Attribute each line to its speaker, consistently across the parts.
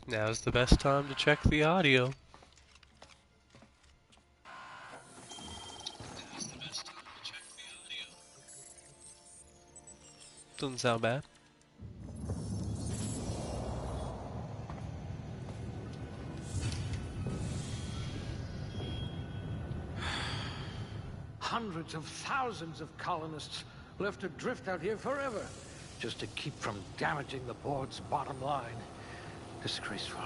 Speaker 1: Now's the best time to check the audio. Doesn't sound bad.
Speaker 2: Hundreds of thousands of colonists left adrift out here forever, just to keep from damaging the board's bottom line. Disgraceful.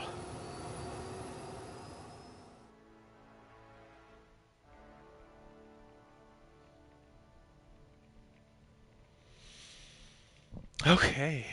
Speaker 1: Okay.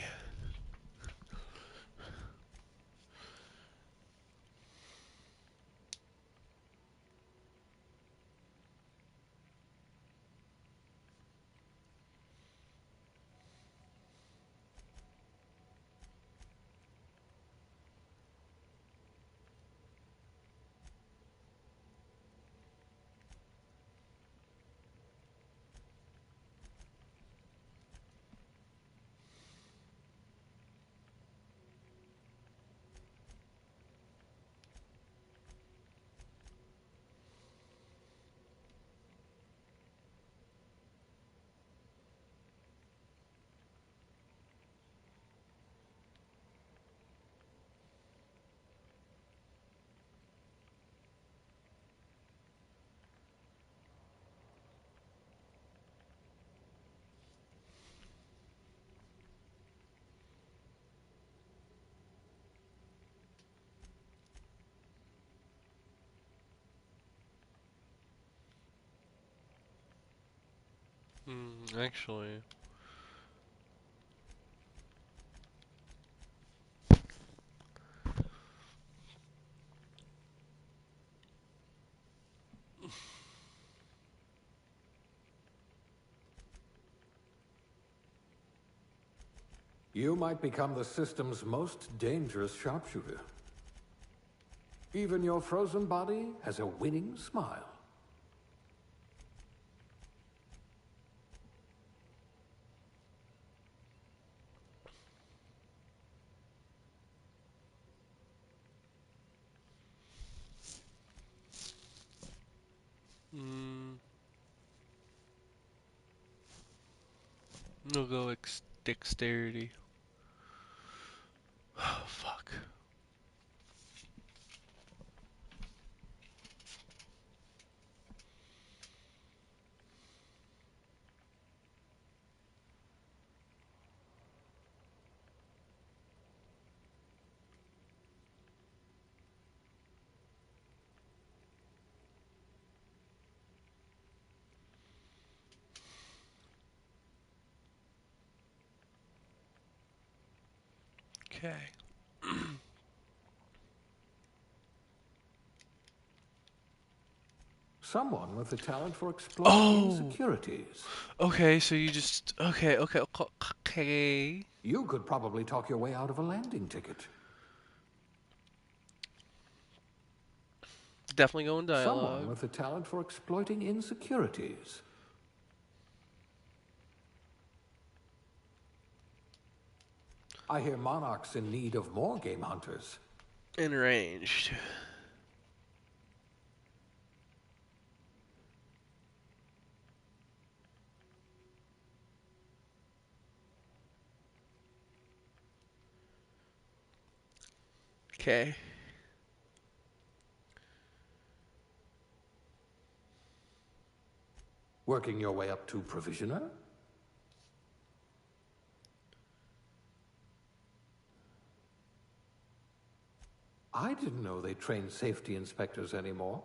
Speaker 1: Actually.
Speaker 2: You might become the system's most dangerous sharpshooter. Even your frozen body has a winning smile.
Speaker 1: Mm, we'll go dexterity. Oh, fuck. Okay.
Speaker 2: Someone with the talent for exploiting
Speaker 1: Oh!
Speaker 2: insecurities.
Speaker 1: Okay, so you just... Okay.
Speaker 2: You could probably talk your way out of a landing ticket.
Speaker 1: Definitely going
Speaker 2: Someone
Speaker 1: dialogue.
Speaker 2: with the talent for exploiting insecurities. I hear Monarch's in need of more game hunters.
Speaker 1: Enraged. Okay.
Speaker 2: Working your way up to provisioner? I didn't know they trained safety inspectors anymore.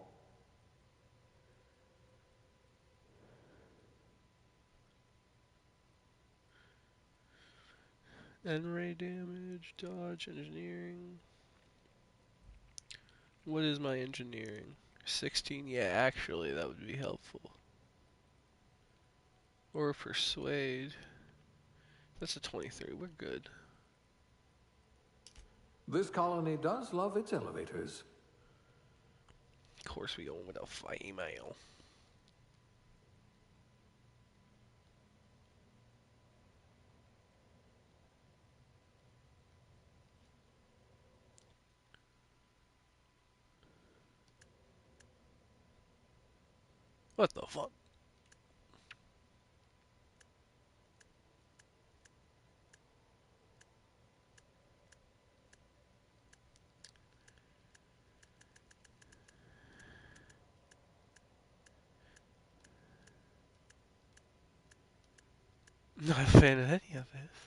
Speaker 1: N-ray damage, dodge, engineering. What is my engineering? 16? Yeah, actually, that would be helpful. Or persuade. That's a 23. We're good.
Speaker 2: This colony does love its elevators.
Speaker 1: Of course, we going with a female. What the fuck? Not a fan of any of this.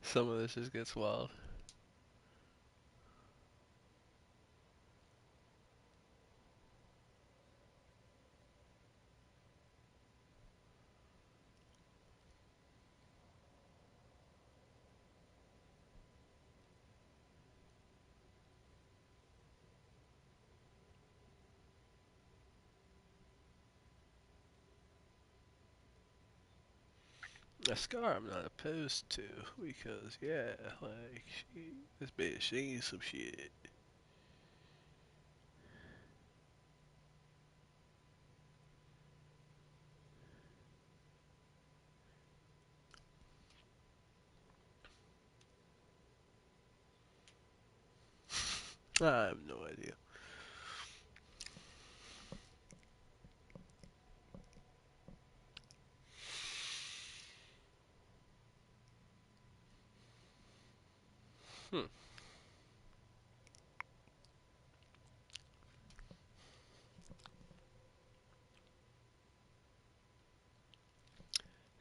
Speaker 1: Some of this just gets wild. A scar I'm not opposed to because yeah, like this bitch, she needs some shit. I have no idea. Hmm.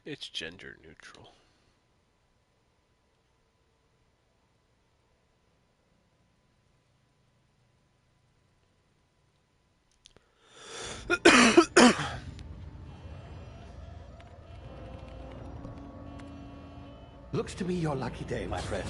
Speaker 1: It's gender neutral.
Speaker 2: Looks to me your lucky day, my friend.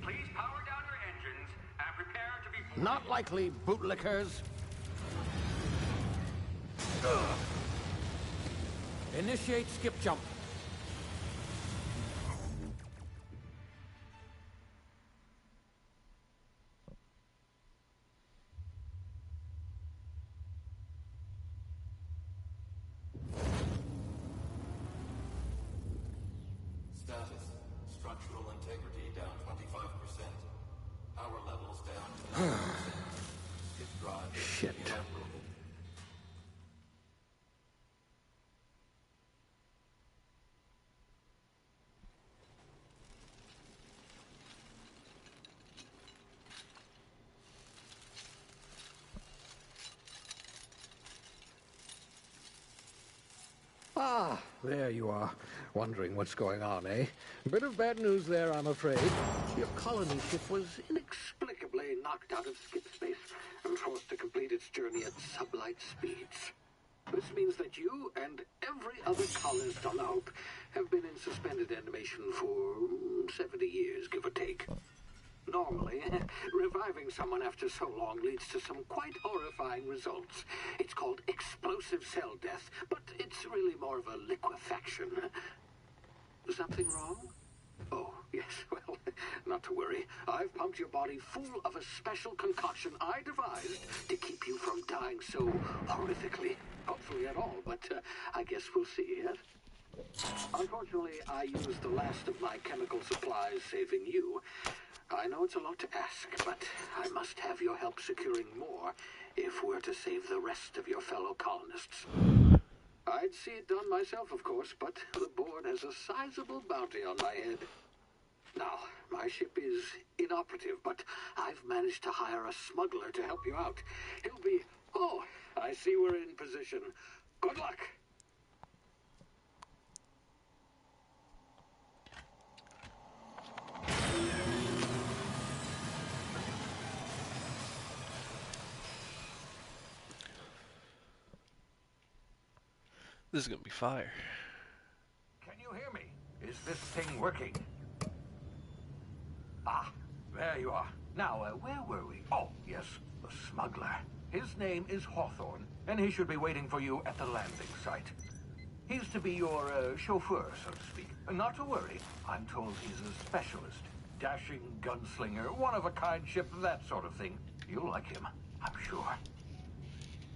Speaker 3: Please power down your engines and prepare to be...
Speaker 2: Not likely, bootlickers. Initiate skip jump.
Speaker 4: Status. Structural integrity down 25%. Power levels down to 90%. Hit drive
Speaker 2: Shit.
Speaker 4: inoperable.
Speaker 2: Ah, there you are. Wondering what's going on, eh? Bit of bad news there, I'm afraid. Your colony ship was inexplicably knocked out of skip space and forced to complete its journey at sublight speeds. This means that you and every other colonist on the Hope have been in suspended animation for 70 years, give or take. Normally, reviving someone after so long leads to some quite horrifying results. It's called explosive cell death, but it's really more of a liquefaction. Something wrong? Oh, yes, well, not to worry. I've pumped your body full of a special concoction I devised to keep you from dying so horrifically. Hopefully at all, but I guess we'll see, yes? Unfortunately, I used the last of my chemical supplies saving you. I know it's a lot to ask, but I must have your help securing more if we're to save the rest of your fellow colonists. I'd see it done myself, of course, but the board has a sizable bounty on my head. Now, my ship is inoperative, but I've managed to hire a smuggler to help you out. He'll be... Oh, I see we're in position. Good luck!
Speaker 1: This is gonna be fire.
Speaker 2: Can you hear me? Is this thing working? Ah, there you are. Now, where were we? Oh, yes, the smuggler. His name is Hawthorne, and he should be waiting for you at the landing site. He's to be your chauffeur, so to speak. Not to worry. I'm told he's a specialist. Dashing gunslinger, one-of-a-kind ship, that sort of thing. You'll like him, I'm sure.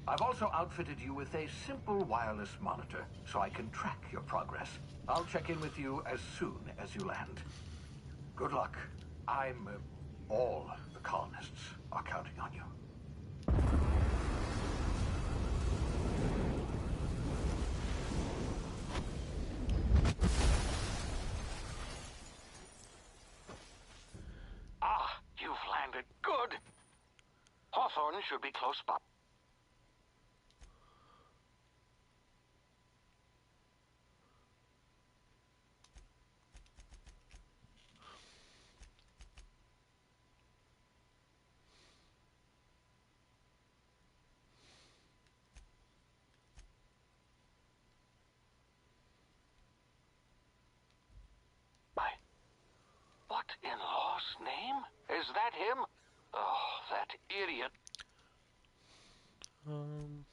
Speaker 2: I've also outfitted you with a simple wireless monitor, so I can track your progress. I'll check in with you as soon as you land. Good luck. All the colonists are counting on you.
Speaker 5: Ah, you've landed. Good. Hawthorne should be close by. What in law's name? Is that him? Oh, that idiot.
Speaker 1: Um,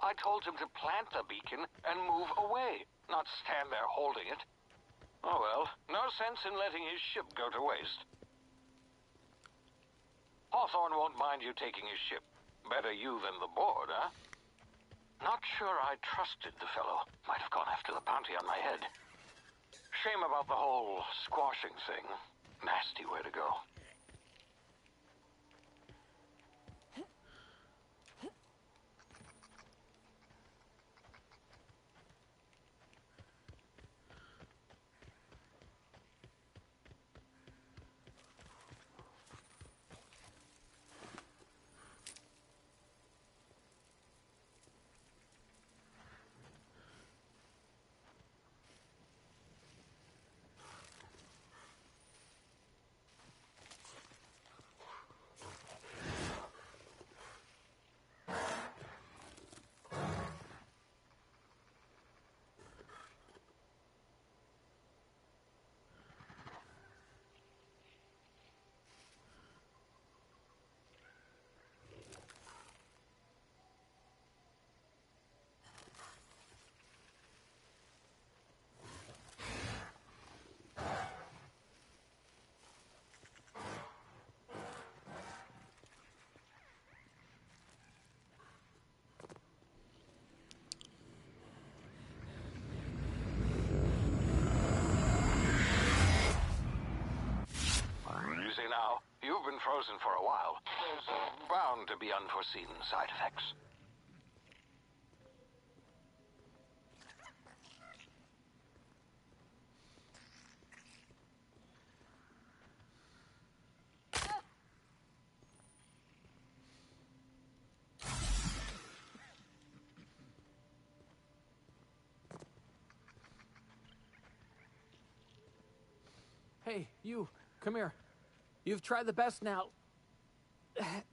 Speaker 5: I told him to plant the beacon and move away, not stand there holding it. Oh well, no sense in letting his ship go to waste. Hawthorne won't mind you taking his ship. Better you than the board, huh? Not sure I trusted the fellow. Might have gone after the bounty on my head. Shame about the whole squashing thing. Nasty way to go. You see now, you've been frozen for a while. There's bound to be unforeseen side effects.
Speaker 2: Hey, you, come here. You've tried the best now.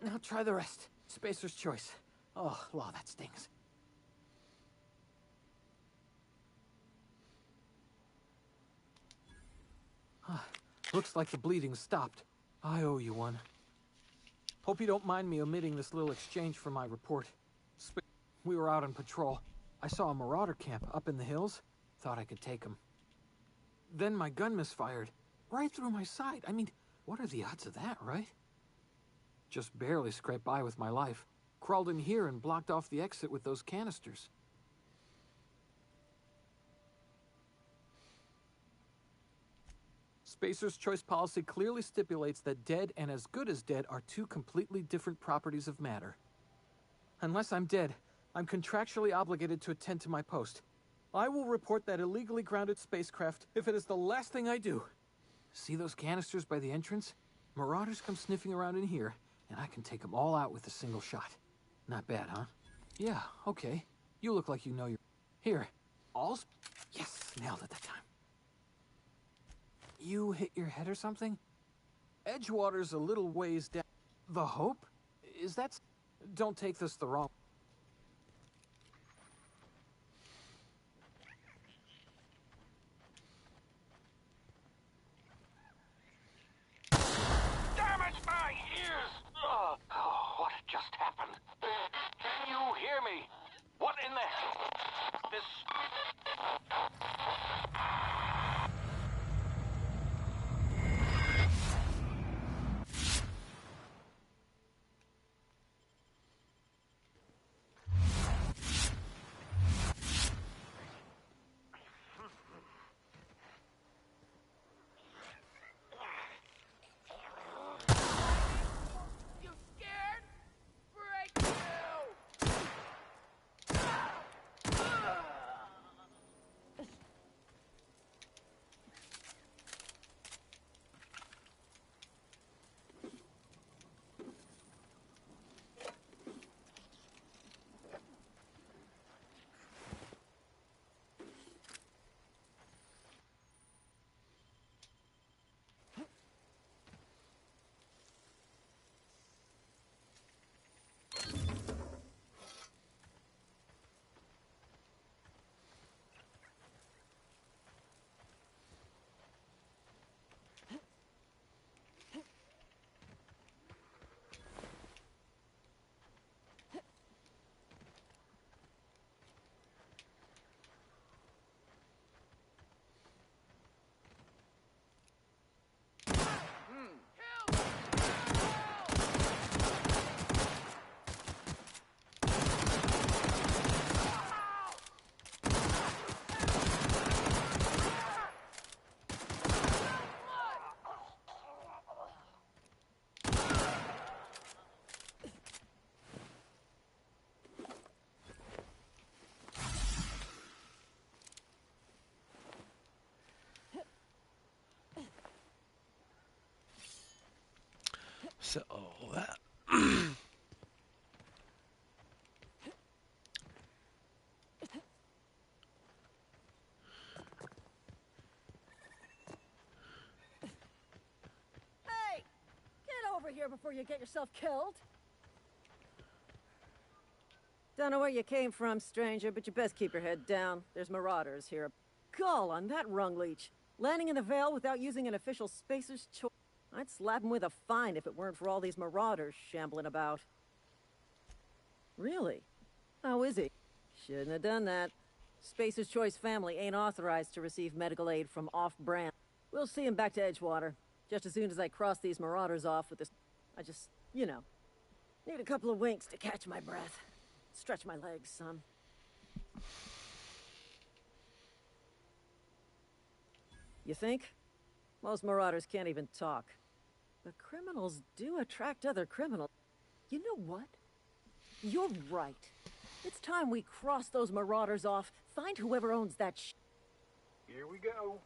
Speaker 2: Now try the rest. Spacer's choice. Oh, law, that stings. Looks like the bleeding stopped. I owe you one. Hope you don't mind me omitting this little exchange from my report. We were out on patrol. I saw a marauder camp up in the hills. Thought I could take him. Then my gun misfired. Right through my side. I mean, what are the odds of that, right? Just barely scraped by with my life. Crawled in here and blocked off the exit with those canisters. Spacer's choice policy clearly stipulates that dead and as good as dead are two completely different properties of matter. Unless I'm dead, I'm contractually obligated to attend to my post. I will report that illegally grounded spacecraft if it is the last thing I do. See those canisters by the entrance? Marauders come sniffing around in here, and I can take them all out with a single shot. Not bad, huh? Yeah, okay. You look like you know your... Here. Yes, nailed it that time. You hit your head or something? Edgewater's a little ways down. The Hope? Is that... Don't take this the wrong...
Speaker 5: Damage my ears! Oh, what just happened? Can you hear me? What in the... This...
Speaker 6: You scared? Break you!
Speaker 1: So that.
Speaker 6: Hey! Get over here before you get yourself killed. Don't know where you came from, stranger, but you best keep your head down. There's marauders here. Gall on that rung leech. Landing in the Vale without using an official spacer's choice. I'd slap him with a fine if it weren't for all these marauders shambling about. Really? How is he? Shouldn't have done that. Spacer's Choice family ain't authorized to receive medical aid from off-brand. We'll see him back to Edgewater. Just as soon as I cross these marauders off with this... I just, you know, need a couple of winks to catch my breath. Stretch my legs, son. You think? Most marauders can't even talk. But criminals do attract other criminals. You know what? You're right. It's time we cross those marauders off, find whoever owns that
Speaker 2: Here we go.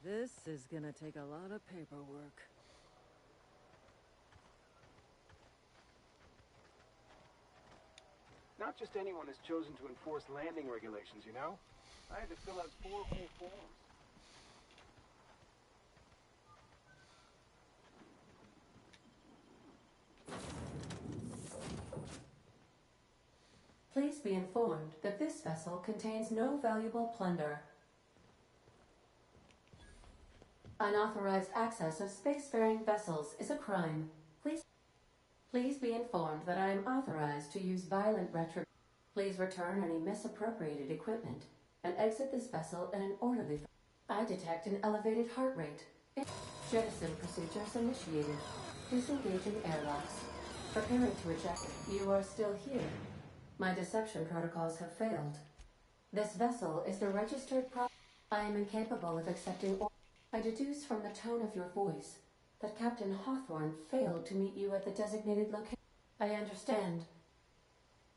Speaker 6: This is gonna take a lot of paperwork.
Speaker 7: Not just anyone is chosen to enforce landing regulations, you know? I had to fill out 4 whole forms.
Speaker 8: Please be informed that this vessel contains no valuable plunder. Unauthorized access of spacefaring vessels is a crime. Please be informed that I am authorized to use violent retro. Please return any misappropriated equipment and exit this vessel in an orderly fashion. I detect an elevated heart rate. Jettison procedures initiated. Disengaging airlocks. Preparing to eject. You are still here. My deception protocols have failed. This vessel is the registered I am incapable of accepting orders. I deduce from the tone of your voice that Captain Hawthorne failed to meet you at the designated location. I understand.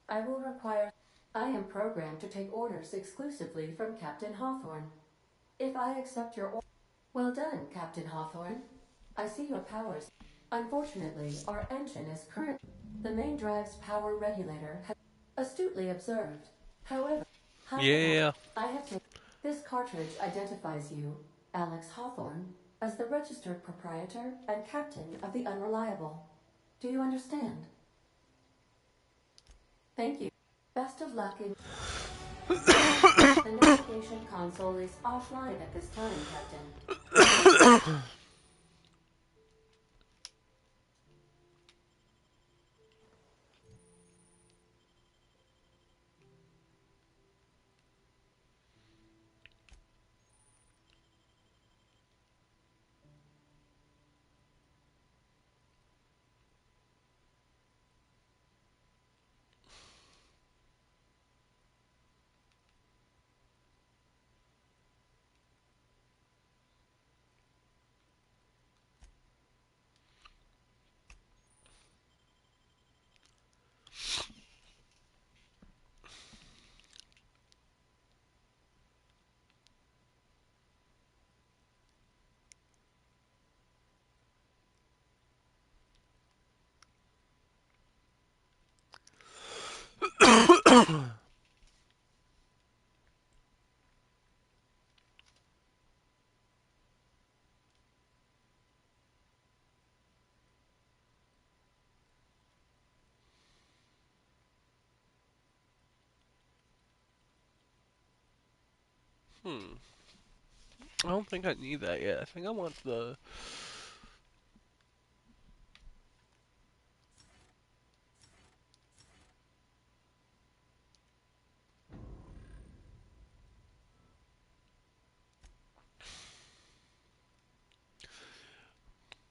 Speaker 8: I will require... I am programmed to take orders exclusively from Captain Hawthorne. If I accept your order... Well done, Captain Hawthorne. I see your powers. Unfortunately, our engine is current. The main drive's power regulator has... Astutely observed. However,
Speaker 1: Yeah.
Speaker 8: I have taken... This cartridge identifies you, Alex Hawthorne, as the registered proprietor and captain of the Unreliable. Do you understand? Thank you. Best of luck in... The navigation console is offline at this time, Captain.
Speaker 1: I don't think I need that yet. I think I want the...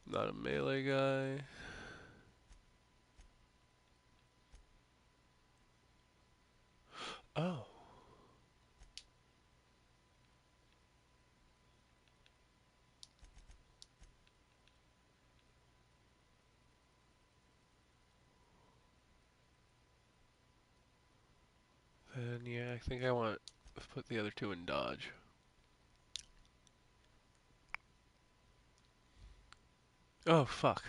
Speaker 1: Not a melee guy. Oh. Then yeah, I think I want to put the other two in dodge. Oh, fuck.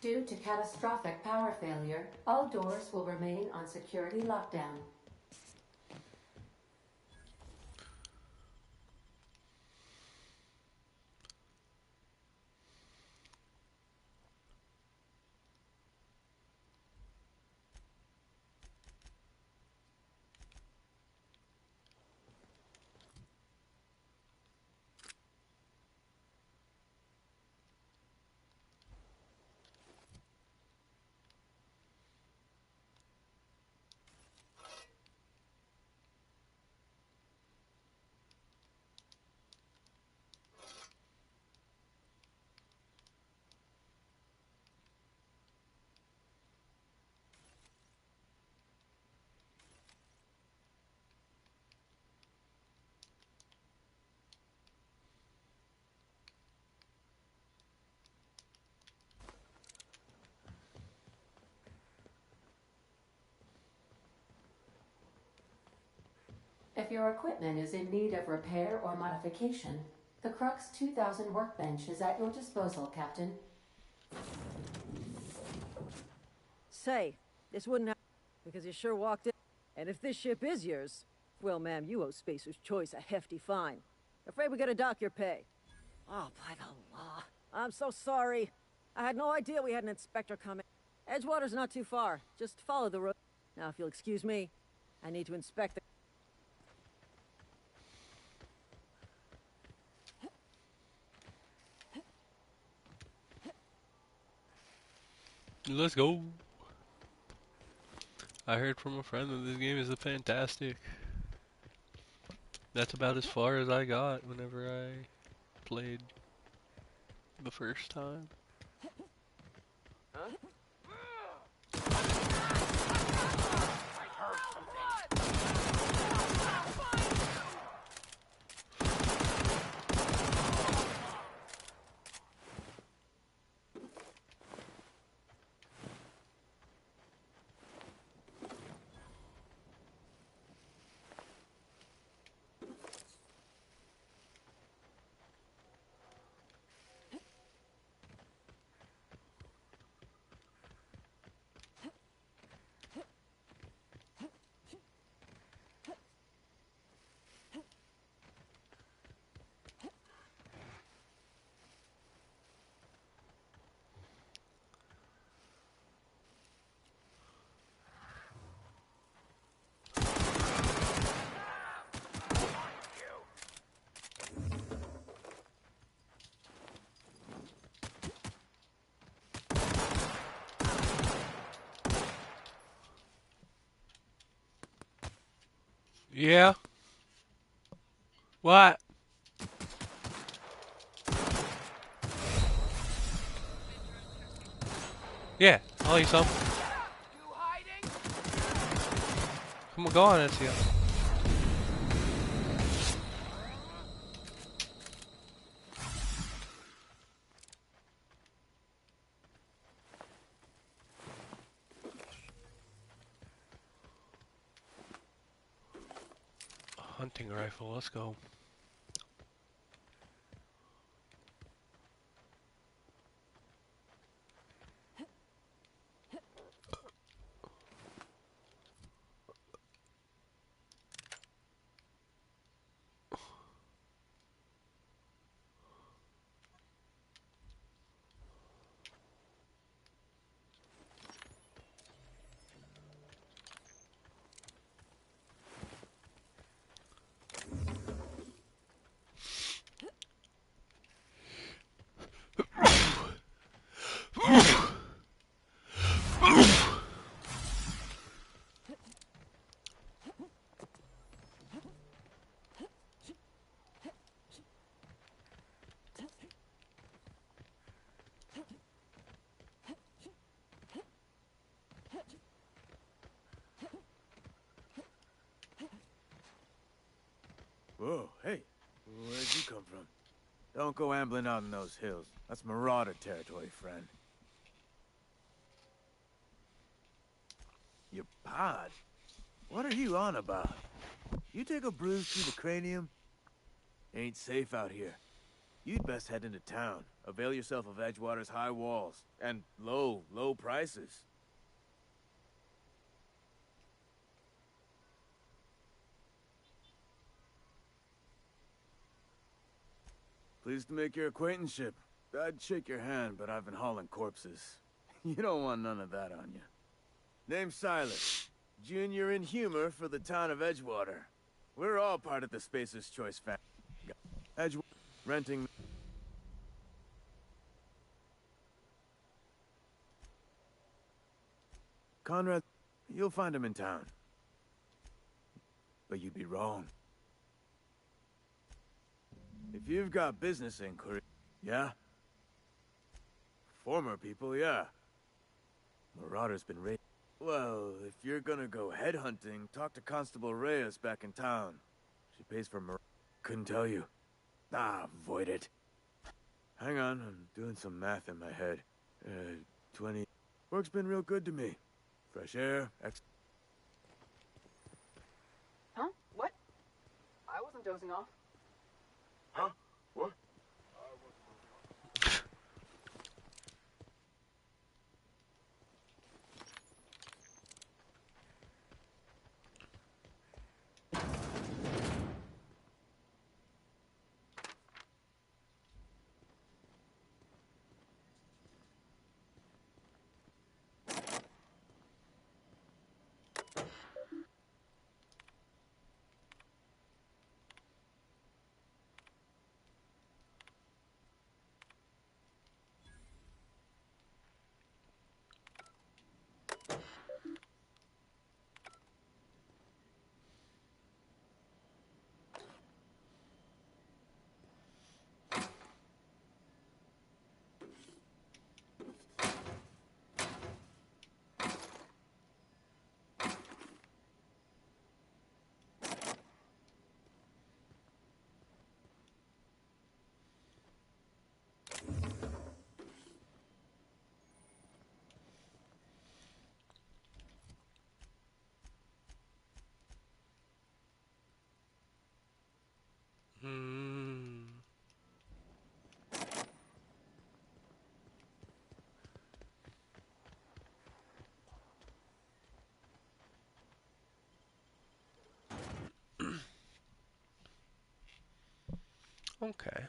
Speaker 8: Due to catastrophic power failure, all doors will remain on security lockdown. If your equipment is in need of repair or modification, the Crux 2000 workbench is at your disposal, Captain.
Speaker 6: Say, this wouldn't happen because you sure walked in. And if this ship is yours, well, ma'am, you owe Spacer's Choice a hefty fine. Afraid we gotta dock your pay. Oh, by the law. I'm so sorry. I had no idea we had an inspector coming. Edgewater's not too far. Just follow the road. Now, if you'll excuse me, I need to inspect the...
Speaker 1: Let's go. I heard from a friend that this game is a fantastic. That's about as far as I got whenever I played the first time. Yeah. What? Yeah, I'll eat some. Come on, go on, Ezio. Hunting rifle, let's go.
Speaker 7: Whoa, hey. Where'd you come from? Don't go ambling out in those hills. That's marauder territory, friend. Your pod? What are you on about? You take a bruise through the cranium? Ain't safe out here. You'd best head into town. Avail yourself of Edgewater's high walls. And low prices. Pleased to make your acquaintanceship. I'd shake your hand, but I've been hauling corpses. You don't want none of that on you. Name's Silas. Junior in humor for the town of Edgewater. We're all part of the Spacer's Choice family. Edgewater, renting... Conrad, you'll find him in town. But you'd be wrong. If you've got business inquiry, yeah? Former people, yeah. Marauder's been raided. Well, if you're gonna go headhunting, talk to Constable Reyes back in town. She pays for Couldn't tell you. Ah, avoid it. Hang on, I'm doing some math in my head. 20... Work's been real good to me. Fresh air,
Speaker 9: Huh? What? dozing off.
Speaker 4: Huh? What?
Speaker 1: Hmm. Okay.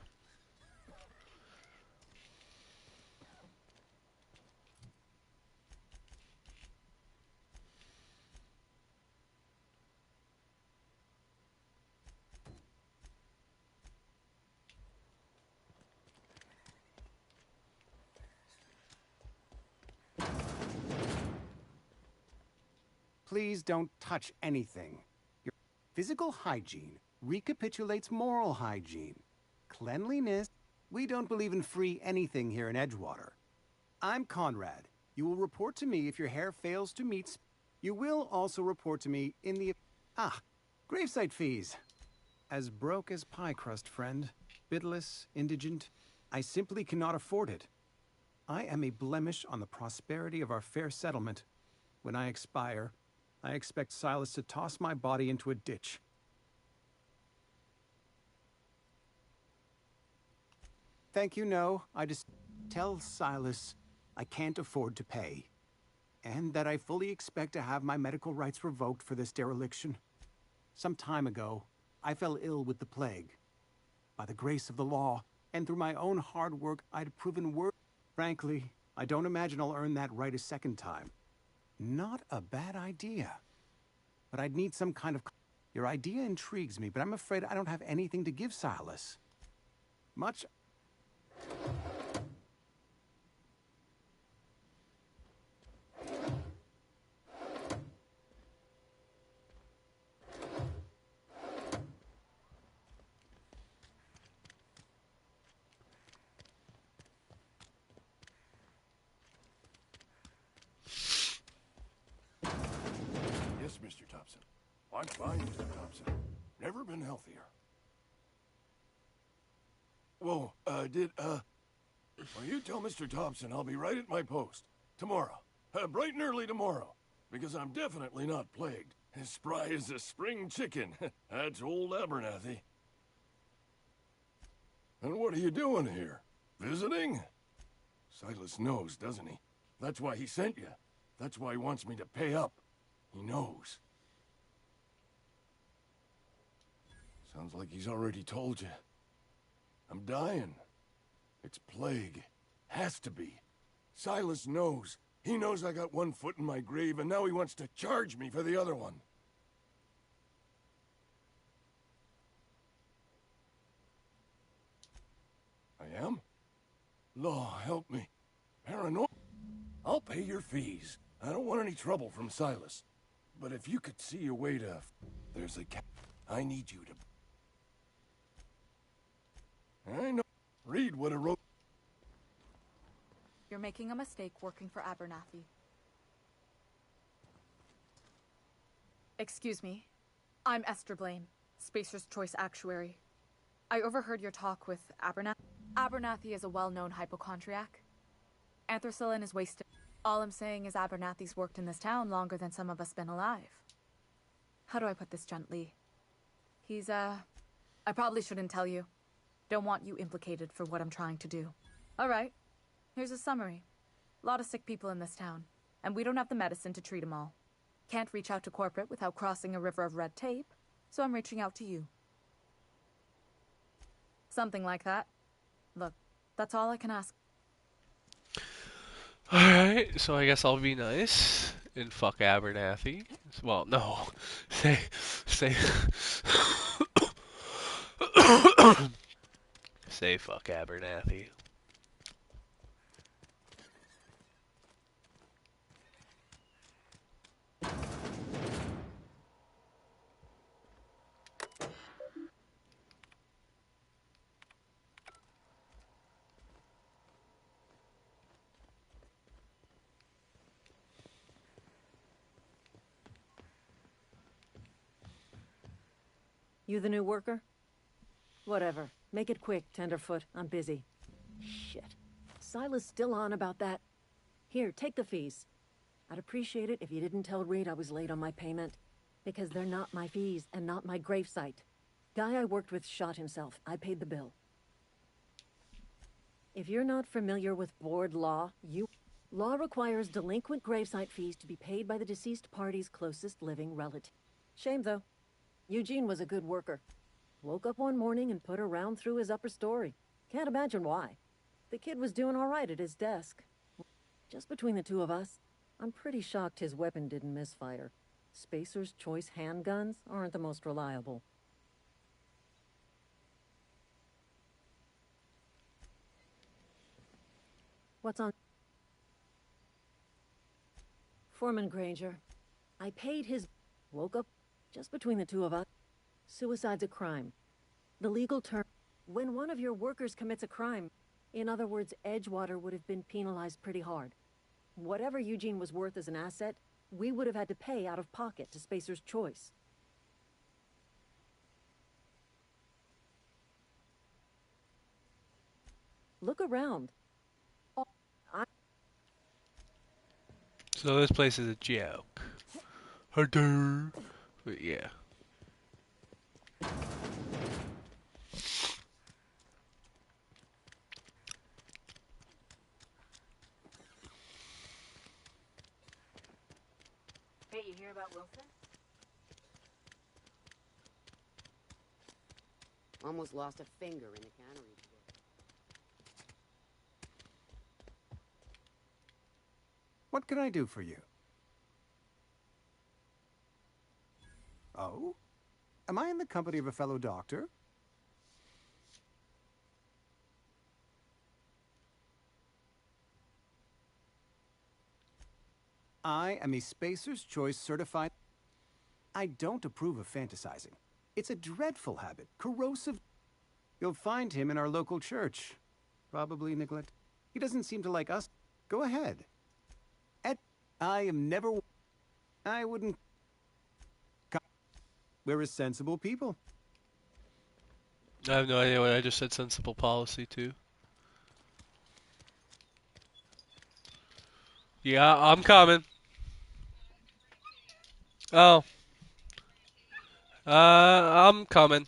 Speaker 10: Please don't touch anything. Your physical hygiene recapitulates moral hygiene. Cleanliness. We don't believe in free anything here in Edgewater. I'm Conrad. You will report to me if your hair fails to meet... You will also report to me in the... gravesite fees. As broke as pie crust, friend. Bitless, indigent. I simply cannot afford it. I am a blemish on the prosperity of our fair settlement. When I expire, I expect Silas to toss my body into a ditch. Thank you, no. I just tell Silas I can't afford to pay. And that I fully expect to have my medical rights revoked for this dereliction. Some time ago, I fell ill with the plague. By the grace of the law, and through my own hard work, I'd proven worthy. Frankly, I don't imagine I'll earn that right a second time. Not a bad idea. But I'd need some kind of... Your idea intrigues me, but I'm afraid I don't have anything to give Silas. Much...
Speaker 4: Yes, Mr. Thompson. I'm fine, Mr. Thompson. Never been healthier. Whoa, well, you tell Mr. Thompson I'll be right at my post. Tomorrow. Bright and early tomorrow. Because I'm definitely not plagued. As spry as a spring chicken. That's old Abernathy. And what are you doing here? Visiting? Silas knows, doesn't he? That's why he sent you. That's why he wants me to pay up. He knows. Sounds like he's already told you. I'm dying. It's plague. Has to be. Silas knows. He knows I got one foot in my grave, and now he wants to charge me for the other one. I am? Law, help me. Paranoia. I'll pay your fees. I don't want any trouble from Silas. But if you could see a way to... There's a cat. I need you to... I know. Read what I wrote.
Speaker 9: You're making a mistake working for Abernathy. Excuse me. I'm Esther Blaine, Spacer's Choice Actuary. I overheard your talk with Abernathy. Abernathy is a well-known hypochondriac. Anthracillin is wasted. All I'm saying is Abernathy's worked in this town longer than some of us been alive. How do I put this gently? He's, I probably shouldn't tell you. Don't want you implicated for what I'm trying to do. All right, here's a summary. A lot of sick people in this town, and we don't have the medicine to treat them all. Can't reach out to corporate without crossing a river of red tape, so I'm reaching out to you. Something like that. Look, that's all I can ask.
Speaker 1: Alright, so I guess I'll be nice and fuck Abernathy. Well, no. Say, say, say fuck Abernathy.
Speaker 6: You the new worker? Whatever. Make it quick, Tenderfoot. I'm busy. Shit. Silas still on about that. Here, take the fees. I'd appreciate it if you didn't tell Reed I was late on my payment. Because they're not my fees and not my gravesite. Guy I worked with shot himself. I paid the bill. If you're not familiar with board law, Law requires delinquent gravesite fees to be paid by the deceased party's closest living relative. Shame, though. Eugene was a good worker. Woke up one morning and put a round through his upper story. Can't imagine why. The kid was doing all right at his desk. Just between the two of us, I'm pretty shocked his weapon didn't misfire. Spacer's Choice handguns aren't the most reliable. What's on? Foreman Granger. I paid his... Woke up just between the two of us. Suicide's a crime. The legal term... When one of your workers commits a crime, in other words, Edgewater would have been penalized pretty hard. Whatever Eugene was worth as an asset, we would have had to pay out of pocket to Spacer's Choice. Look around.
Speaker 1: So this place is a joke. Harder. But yeah.
Speaker 6: Hey, you hear about Wilson?
Speaker 11: Almost lost a finger in the cannery today.
Speaker 10: What can I do for you? Oh? Am I in the company of a fellow doctor? I am a Spacer's Choice certified... I don't approve of fantasizing. It's a dreadful habit, corrosive... You'll find him in our local church. Probably neglect... He doesn't seem to like us. Go ahead. I am never... I wouldn't... We're a sensible people.
Speaker 1: I have no idea what I just said. Sensible policy too. Yeah, I'm coming. Oh. I'm coming.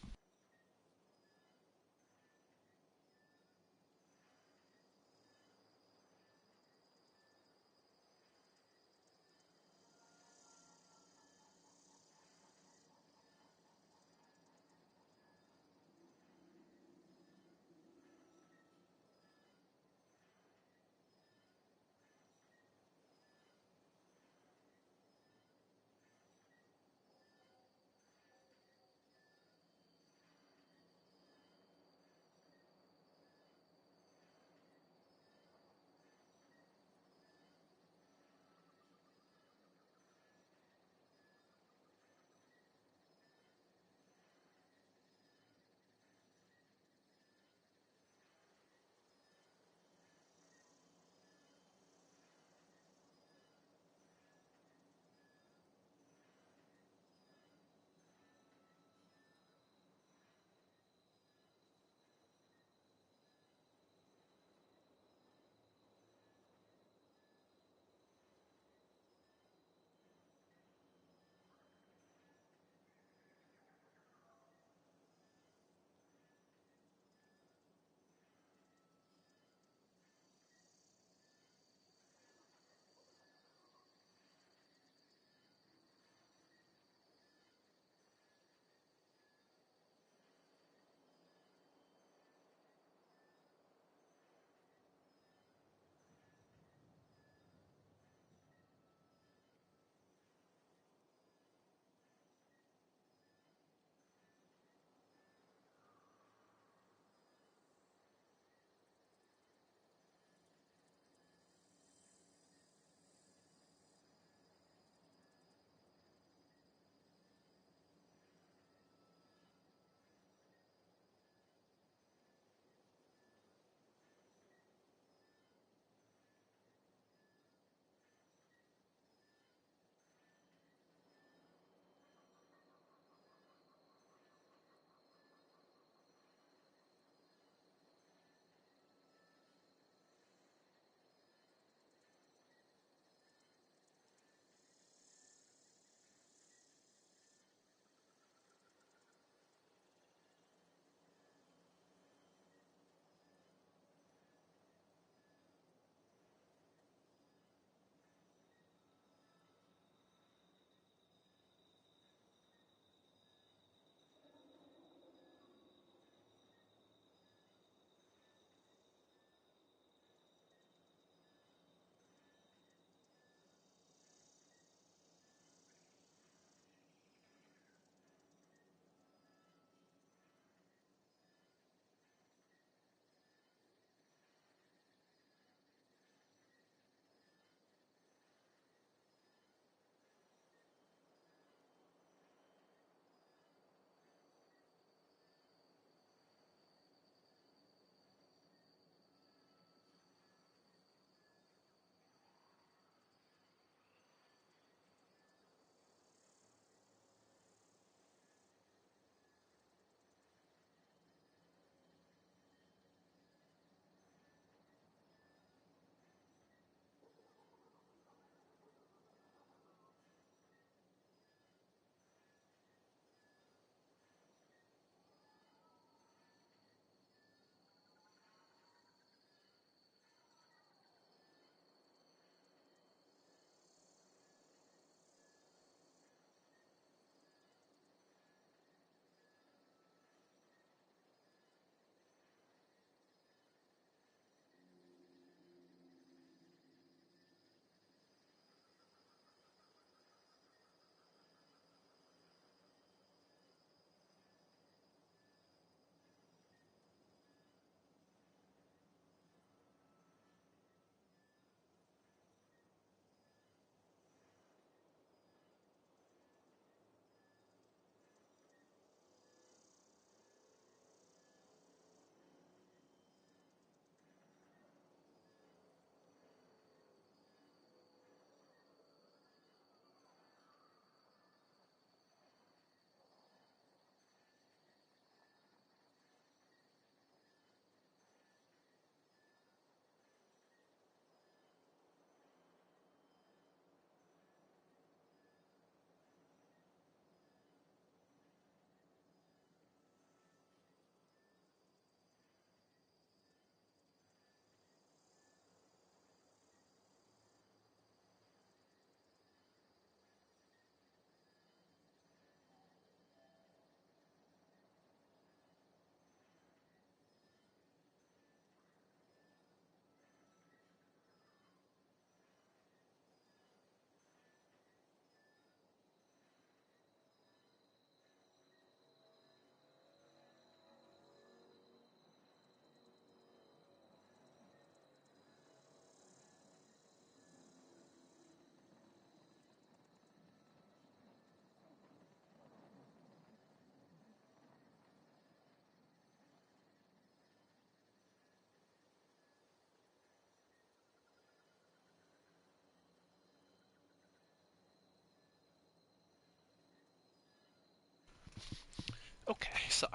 Speaker 1: Sorry.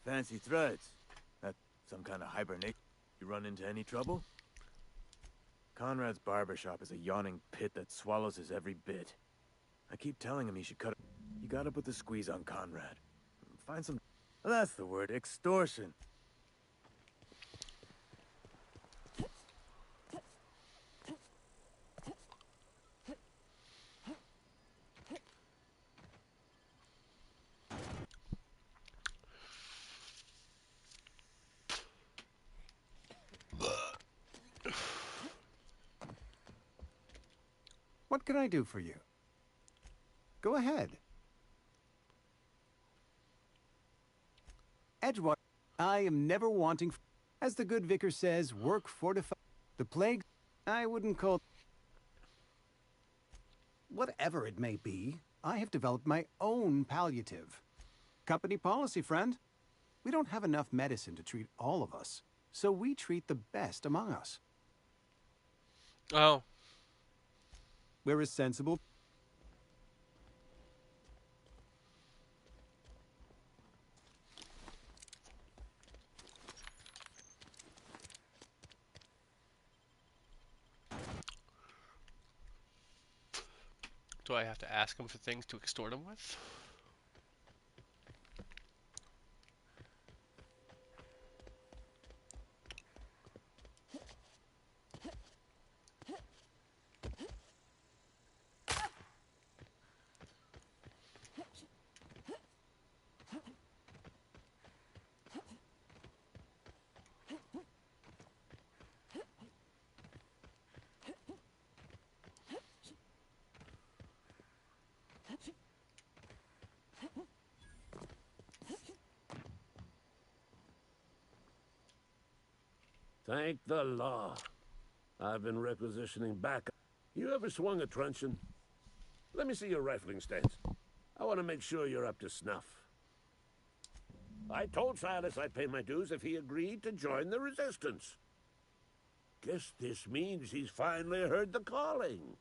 Speaker 7: Fancy threads. That some kind of hibernation. You run into any trouble? Conrad's barbershop is a yawning pit that swallows his every bit. I keep telling him he should cut it. You gotta put the squeeze on Conrad. Find some... That's the word, extortion.
Speaker 10: What can I do for you? Go ahead. Edgewater, I am never wanting... As the good vicar says, work fortified. The plague, I wouldn't call... Whatever it may be, I have developed my own palliative. Company policy, friend. We don't have enough medicine to treat all of us, so we treat the best among us.
Speaker 1: Oh.
Speaker 10: We're a sensible...
Speaker 1: Do I have to ask him for things to extort him with?
Speaker 12: Thank the law. I've been requisitioning back. You ever swung a truncheon? Let me see your rifling stance. I want to make sure you're up to snuff. I told Silas I'd pay my dues if he agreed to join the resistance. Guess this means he's finally heard the calling.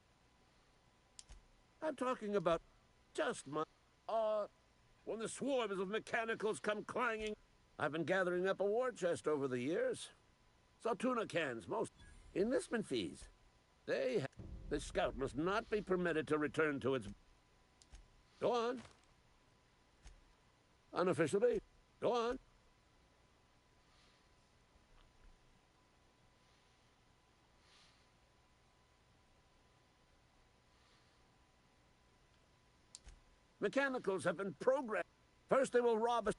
Speaker 12: I'm talking about just my... when the swarms of mechanicals come clanging... I've been gathering up a war chest over the years. Saltuna cans, most enlistment fees. The scout must not be permitted to return to its... Go on. Unofficially. Go on. Mechanicals have been programmed. First they will rob us.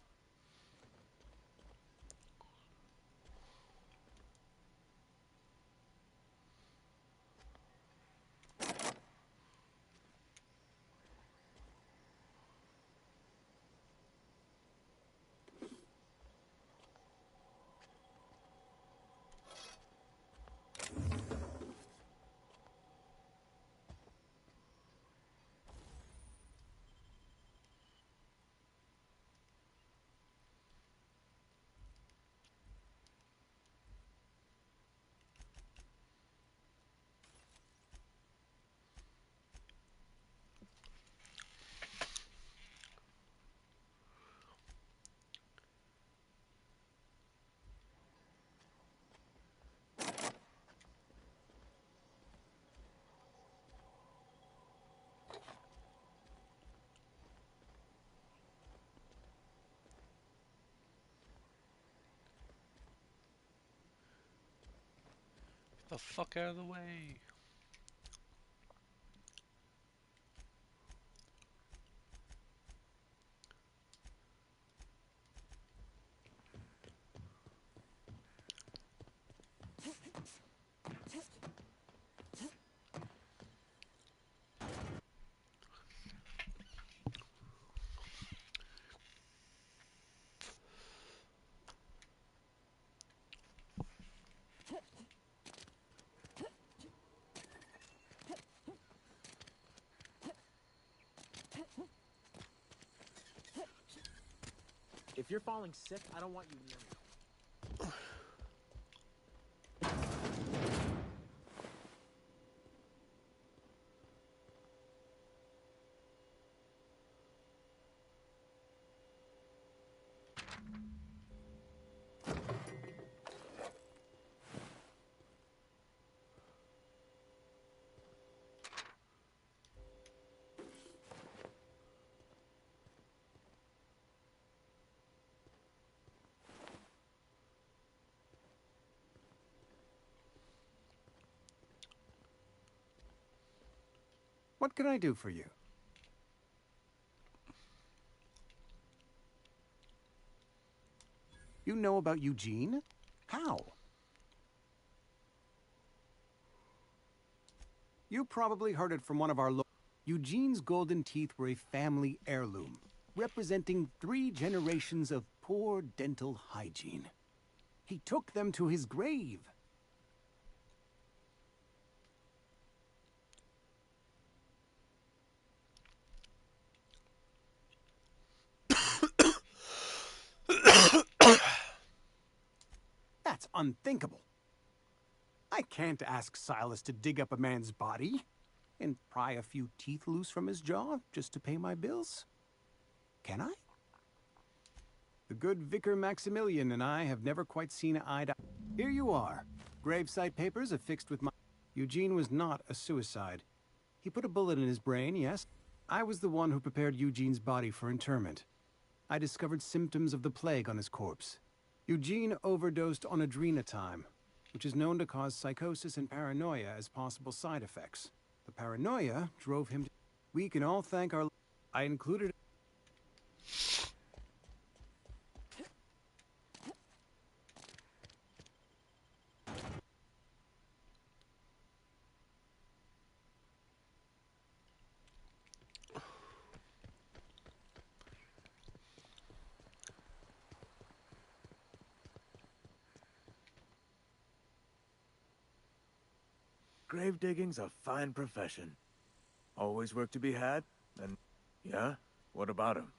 Speaker 1: Get the fuck out of the way.
Speaker 13: If you're falling sick, I don't want you near me.
Speaker 10: What can I do for you? You know about Eugene? How? You probably heard it from one of our Eugene's golden teeth were a family heirloom, representing 3 generations of poor dental hygiene. He took them to his grave. That's unthinkable. I can't ask Silas to dig up a man's body and pry a few teeth loose from his jaw just to pay my bills. Can I? The good Vicar Maximilian and I have never quite seen eye to eye. Here you are. Gravesite papers affixed with my... Eugene was not a suicide. He put a bullet in his brain, yes. I was the one who prepared Eugene's body for interment. I discovered symptoms of the plague on his corpse. Eugene overdosed on adrenatime, which is known to cause psychosis and paranoia as possible side effects. The paranoia drove him to... We can all thank our... I included...
Speaker 7: Grave digging's a fine profession. Always work to be had, and... Yeah? What about him?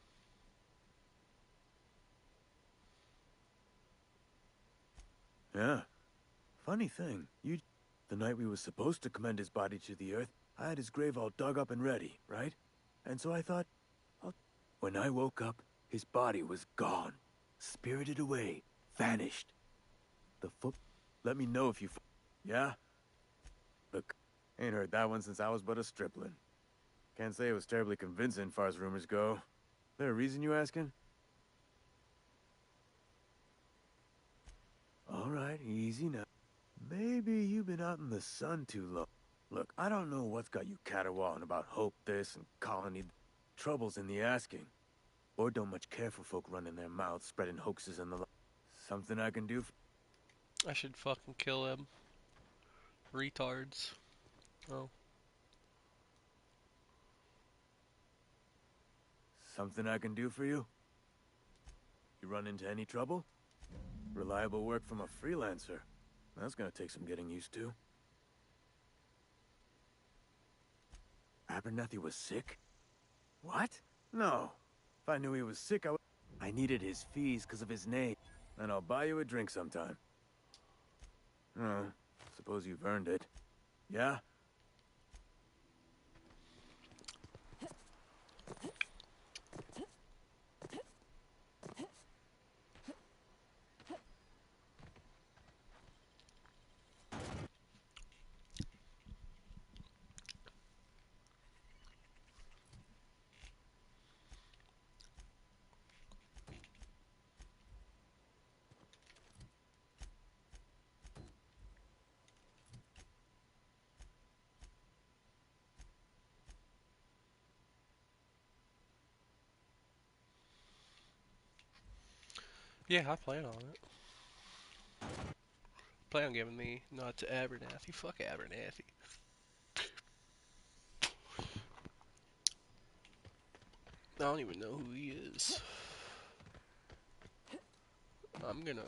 Speaker 7: Yeah. Funny thing, the night we was supposed to commend his body to the earth, I had his grave all dug up and ready, right? And so I thought, when I woke up, his body was gone. Spirited away. Vanished. The foot... Let me know if you... Yeah? Look, ain't heard that one since I was but a stripling. Can't say it was terribly convincing, far as rumors go. There a reason you asking? All right, easy now. Maybe you've been out in the sun too long. Look, I don't know what's got you caterwauling about hope this and colony. Trouble's in the asking. Or don't much care for folk running their mouths, spreading hoaxes and the like. Something I can do
Speaker 1: I should fucking kill them. Retards. Oh.
Speaker 7: Something I can do for you? You run into any trouble? Reliable work from a freelancer. That's gonna take some getting used to. Abernathy was sick? What? No. If I knew he was sick, I needed his fees because of his name. And I'll buy you a drink sometime. Oh, suppose you've earned it. Yeah?
Speaker 1: Yeah, I plan on it. Plan on giving the nod to Abernathy. Fuck Abernathy. I don't even know who he is. I'm gonna...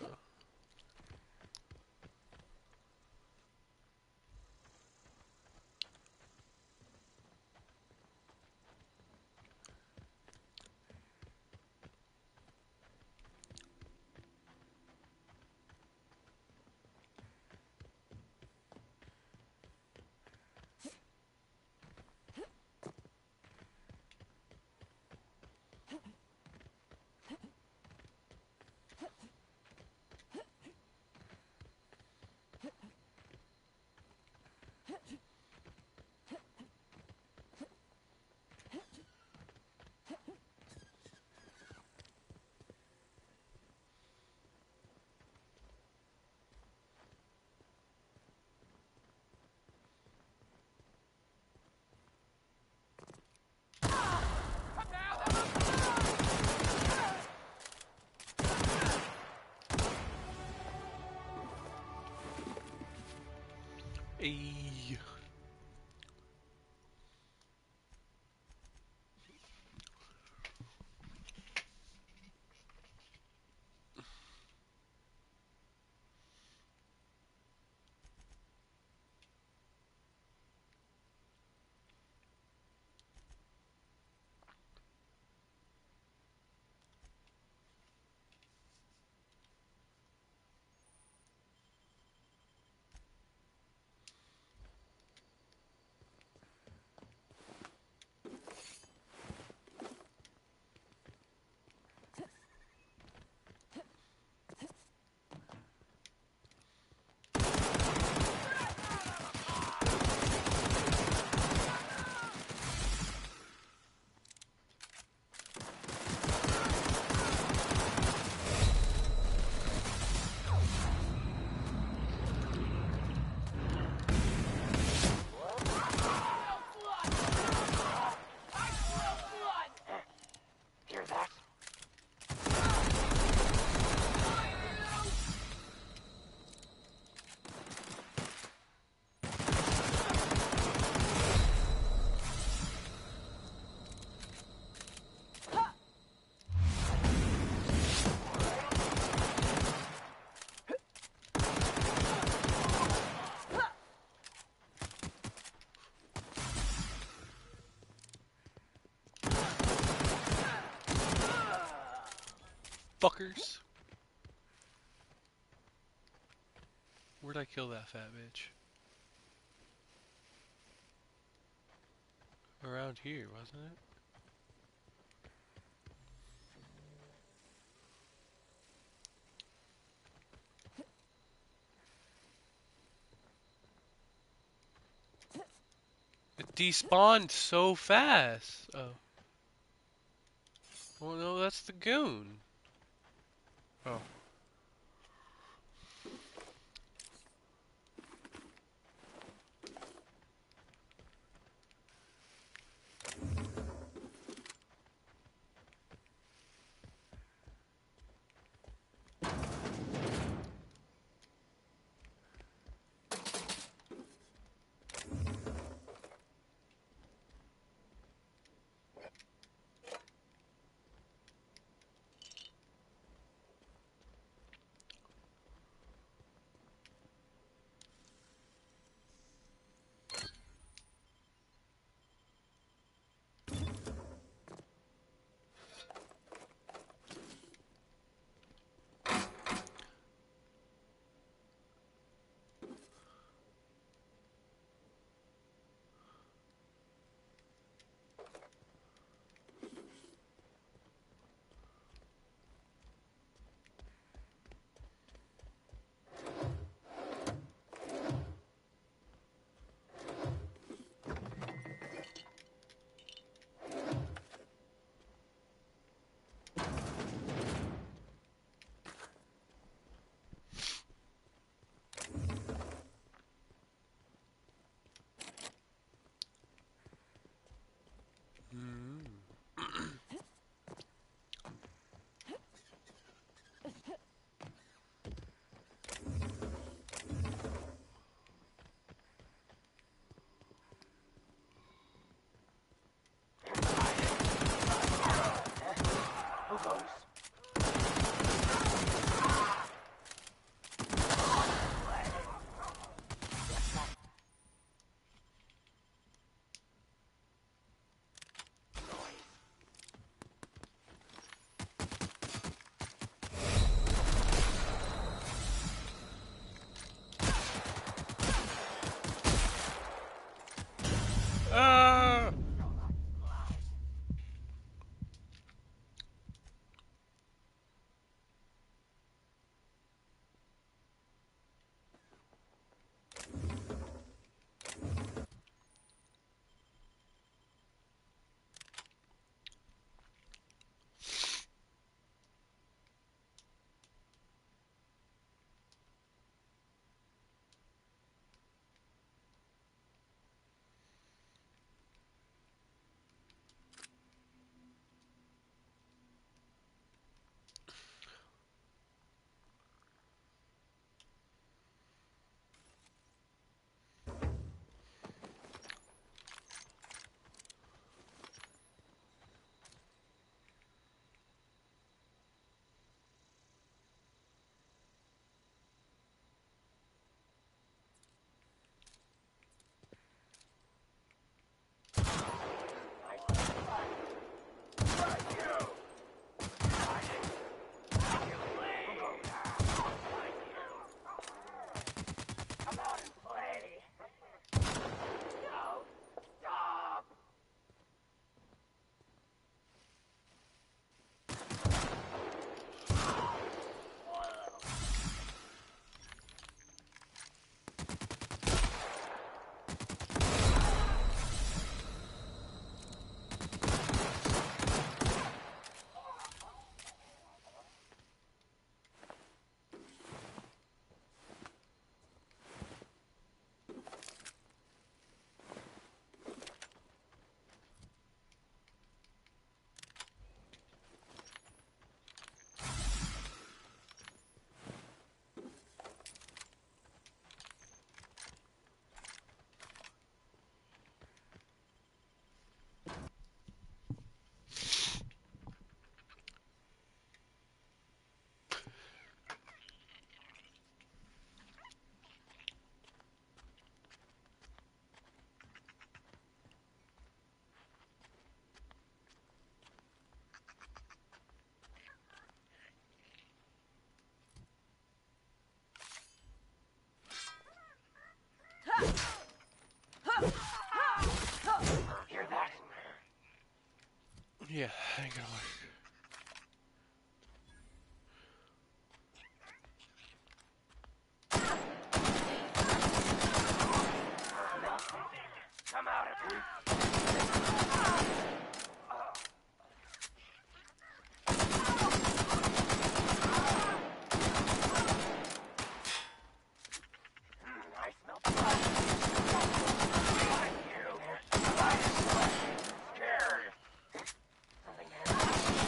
Speaker 1: Ayy. Fuckers. Where'd I kill that fat bitch? Around here, wasn't it? It despawned so fast. Oh. Oh no, that's the goon. Oh. Yeah, ain't gonna work.
Speaker 3: Come out of here. I smell blood. You. Scared. Something happened.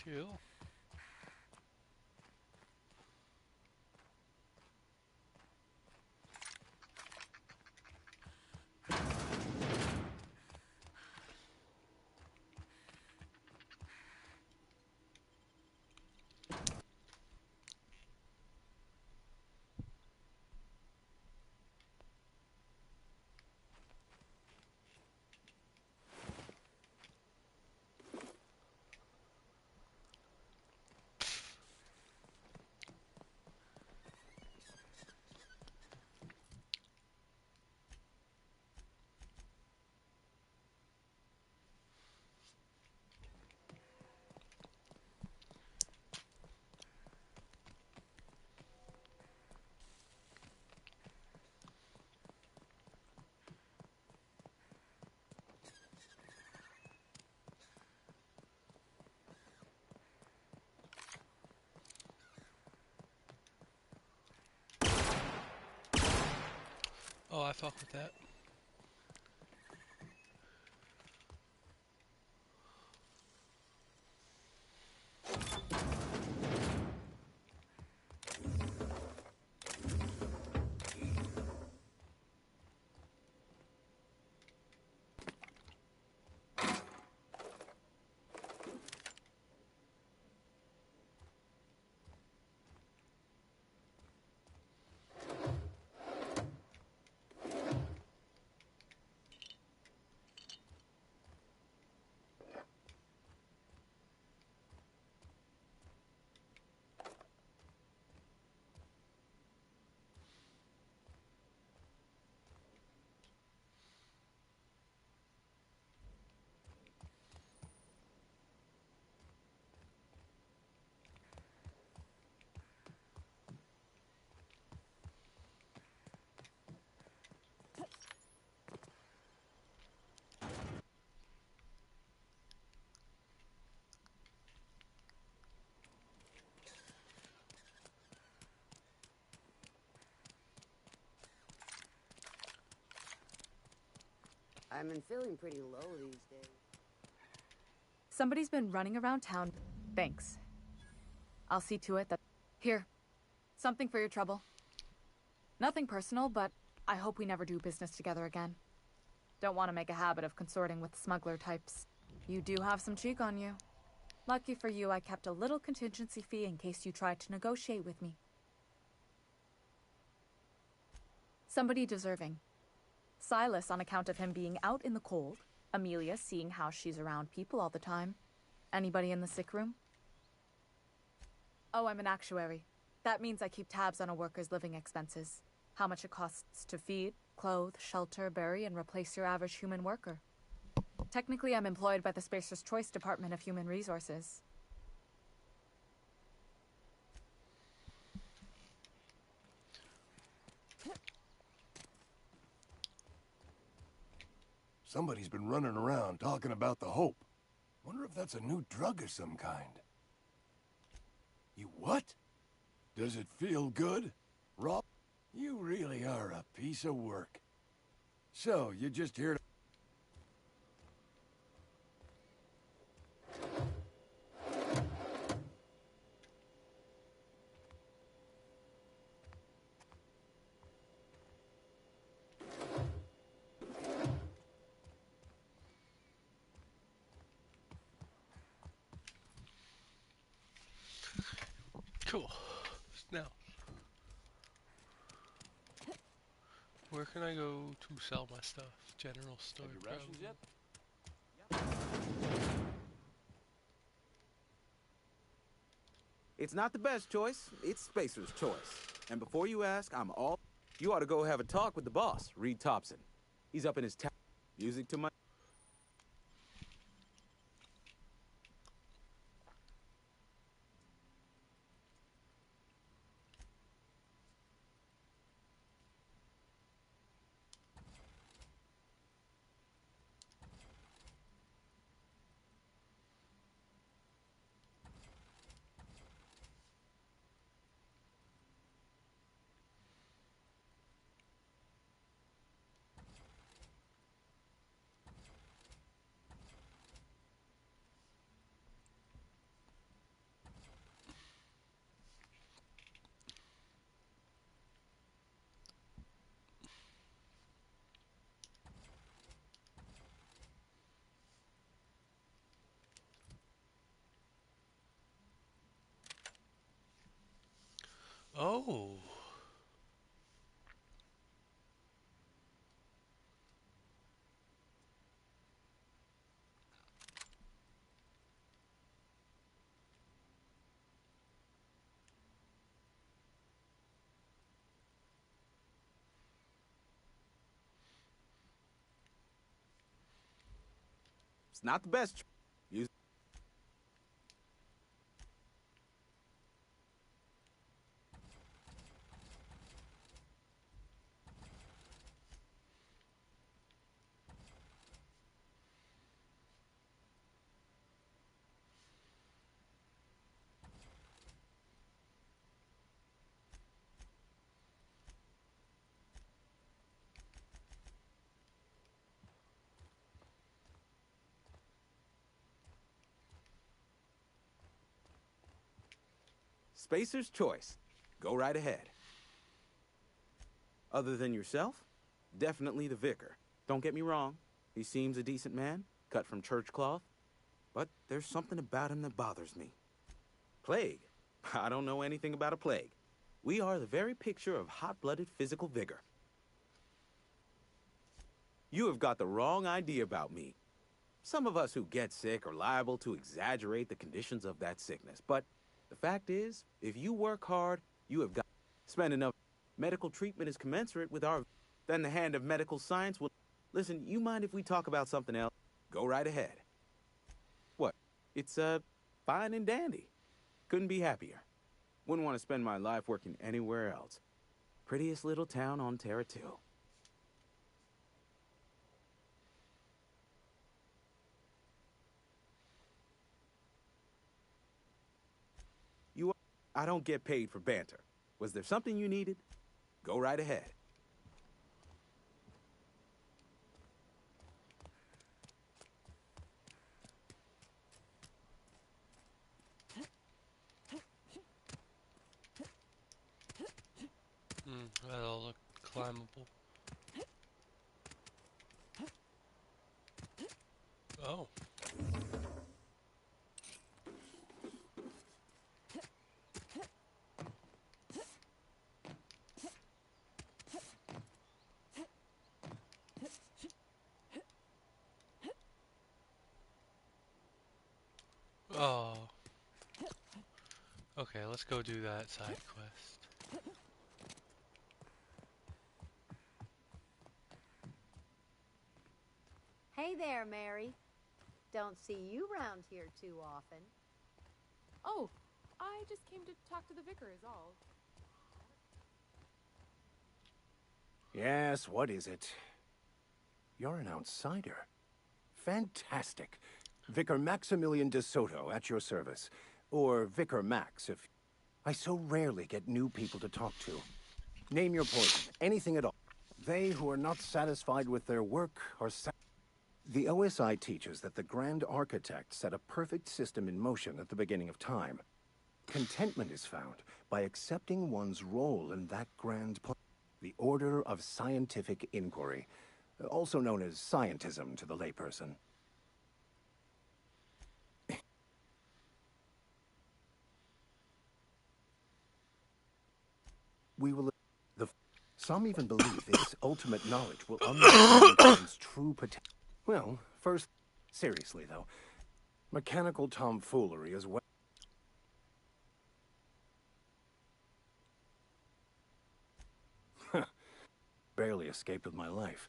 Speaker 1: Cool. Oh, I fuck with that.
Speaker 11: I've been feeling pretty low these days.
Speaker 9: Somebody's been running around town. Thanks. I'll see to it that... Here. Something for your trouble. Nothing personal, but I hope we never do business together again. Don't want to make a habit of consorting with smuggler types. You do have some cheek on you. Lucky for you, I kept a little contingency fee in case you tried to negotiate with me. Somebody deserving. Silas on account of him being out in the cold. Amelia seeing how she's around people all the time. Anybody in the sick room? Oh, I'm an actuary. That means I keep tabs on a worker's living expenses. How much it costs to feed, clothe, shelter, bury, and replace your average human worker. Technically, I'm employed by the Spacer's Choice Department of Human Resources.
Speaker 4: Somebody's been running around talking about the Hope. Wonder if that's a new drug of some kind. You what? Does it feel good? Rob, you really are a piece of work. So, you're just here to...
Speaker 1: Cool. Now, where can I go to sell my stuff? General store.
Speaker 4: Have your rations yet?
Speaker 13: It's not the best choice, it's Spacer's choice. And before you ask, I'm all... You ought to go have a talk with the boss, Reed Thompson. He's up in his town. Music to my...
Speaker 1: Oh.
Speaker 13: It's not the best. Use. Spacer's choice. Go right ahead. Other than yourself? Definitely the vicar. Don't get me wrong. He seems a decent man, cut from church cloth. But there's something about him that bothers me. Plague? I don't know anything about a plague. We are the very picture of hot-blooded physical vigor. You have got the wrong idea about me. Some of us who get sick are liable to exaggerate the conditions of that sickness. But the fact is, if you work hard, you have got to spend enough. Medical treatment is commensurate with our. Then the hand of medical science will. Listen, you mind if we talk about something else? Go right ahead. What? It's, fine and dandy. Couldn't be happier. Wouldn't want to spend my life working anywhere else. Prettiest little town on Terra 2. You. I don't get paid for banter. Was there something you needed? Go right ahead.
Speaker 1: That'll look climbable. Oh. Oh. Okay, let's go do that side quest.
Speaker 14: Hey there, Mary. Don't see you round here too often.
Speaker 9: Oh, I just came to talk to the vicar is all.
Speaker 2: Yes, what is it? You're an outsider. Fantastic. Vicar Maximilian de Soto, at your service. Or Vicar Max, if... I so rarely get new people to talk to. Name your poison, anything at all. They who are not satisfied with their work are The OSI teaches that the Grand Architect set a perfect system in motion at the beginning of time. Contentment is found by accepting one's role in that grand plan. The Order of Scientific Inquiry, also known as scientism to the layperson. We will... Some even believe this ultimate knowledge will unlock mankind's true potential. Well, first, seriously though, mechanical tomfoolery is well. Barely escaped with my life.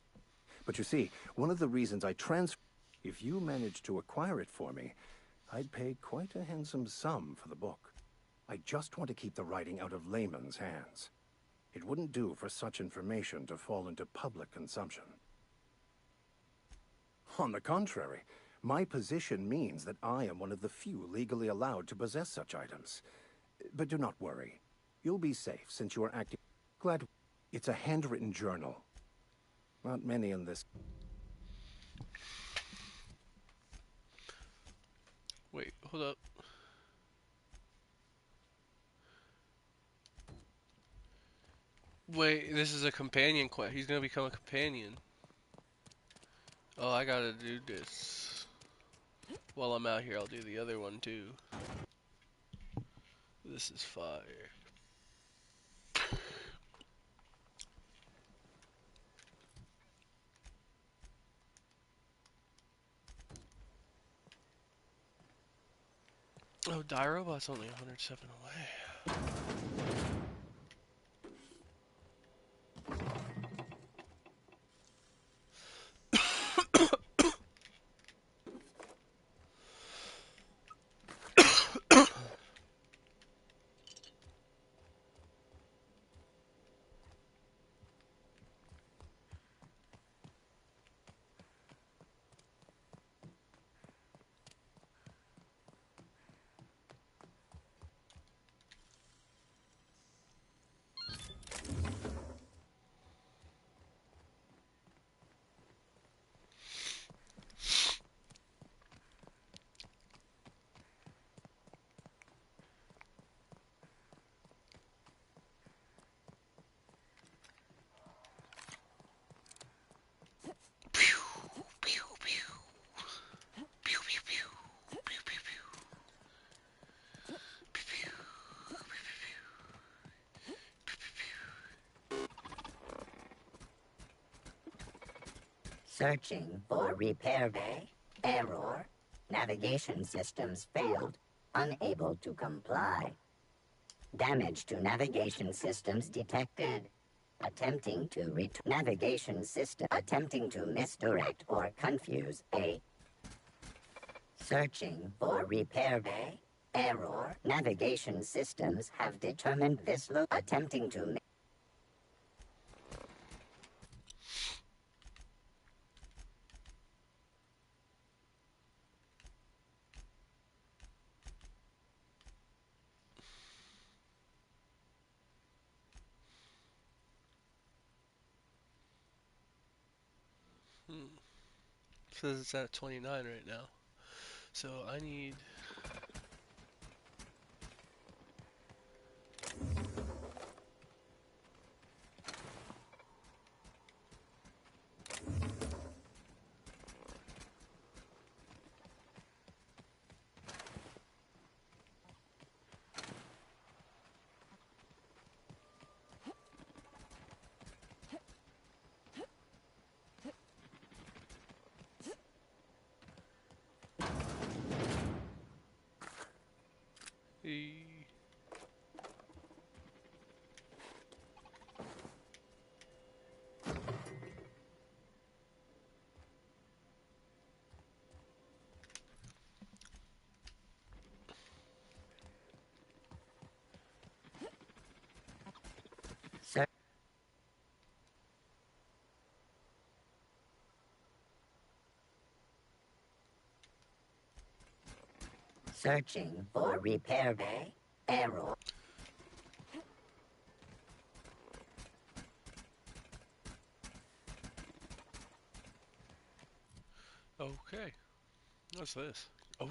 Speaker 2: But you see, one of the reasons I if you managed to acquire it for me, I'd pay quite a handsome sum for the book. I just want to keep the writing out of layman's hands. It wouldn't do for such information to fall into public consumption. On the contrary, my position means that I am one of the few legally allowed to possess such items. But do not worry. You'll be safe since you are acting. Glad it's a handwritten journal. Not many in this.
Speaker 1: Wait, hold up. Wait, this is a companion quest. He's gonna become a companion. Oh, I gotta do this. While I'm out here, I'll do the other one too. This is fire. Oh, Die Robot's only 107 away.
Speaker 15: Searching for repair bay. Error. Navigation systems failed. Unable to comply. Damage to navigation systems detected. Attempting to navigation system. Attempting to misdirect or confuse a. Searching for repair bay. Error. Navigation systems have determined this attempting to
Speaker 1: Says it's at 29 right now. So I need...
Speaker 15: Searching for repair bay. Error.
Speaker 1: Okay. What's this? Oh.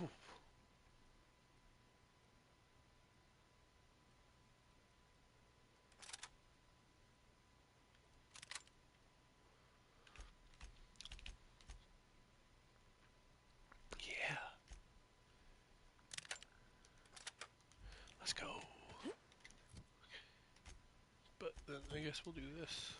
Speaker 1: Yeah. Let's go. But then I guess we'll do this.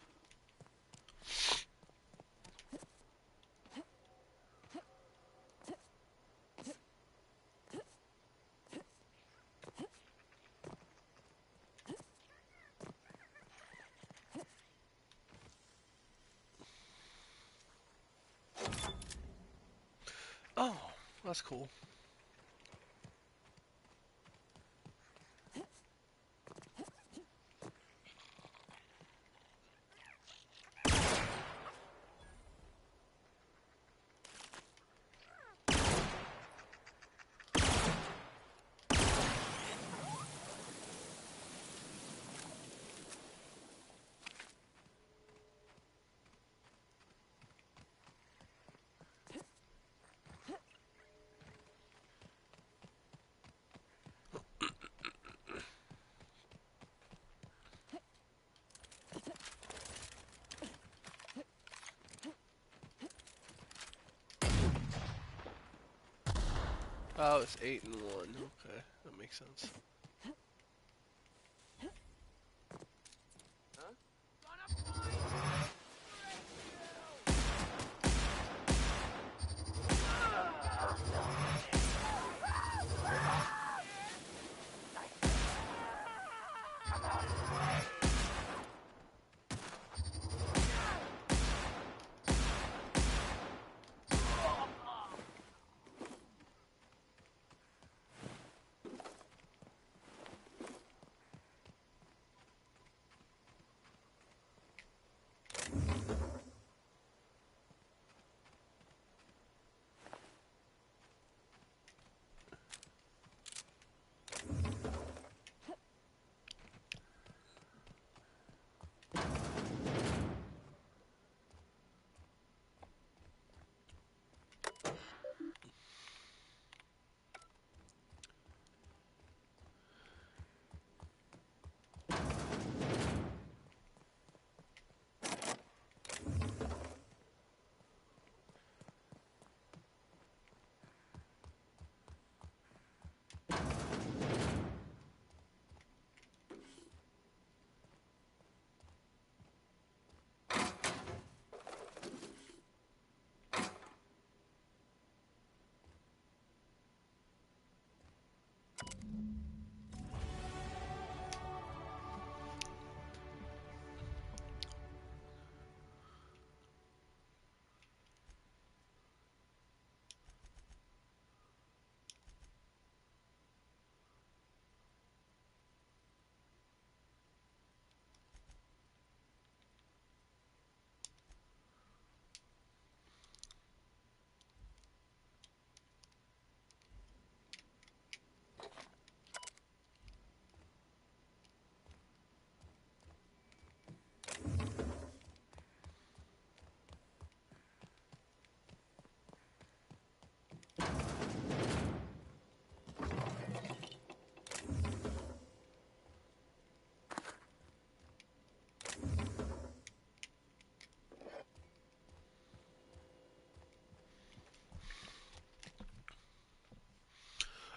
Speaker 1: Oh, that's cool. Oh, it's 8 and 1. Okay, that makes sense.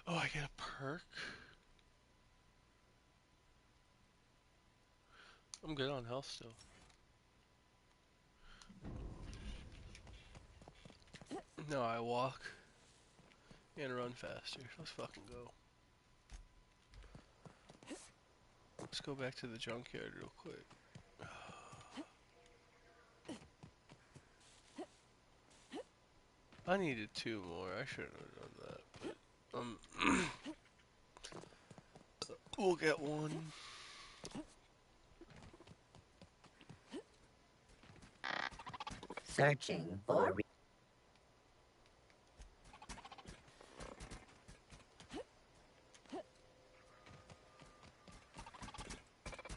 Speaker 1: Oh, I get a perk? I'm good on health still. No, I walk and run faster. Let's fucking go. Let's go back to the junkyard real quick. I needed 2 more. I shouldn't have done that, but we'll get 1.
Speaker 15: Searching for...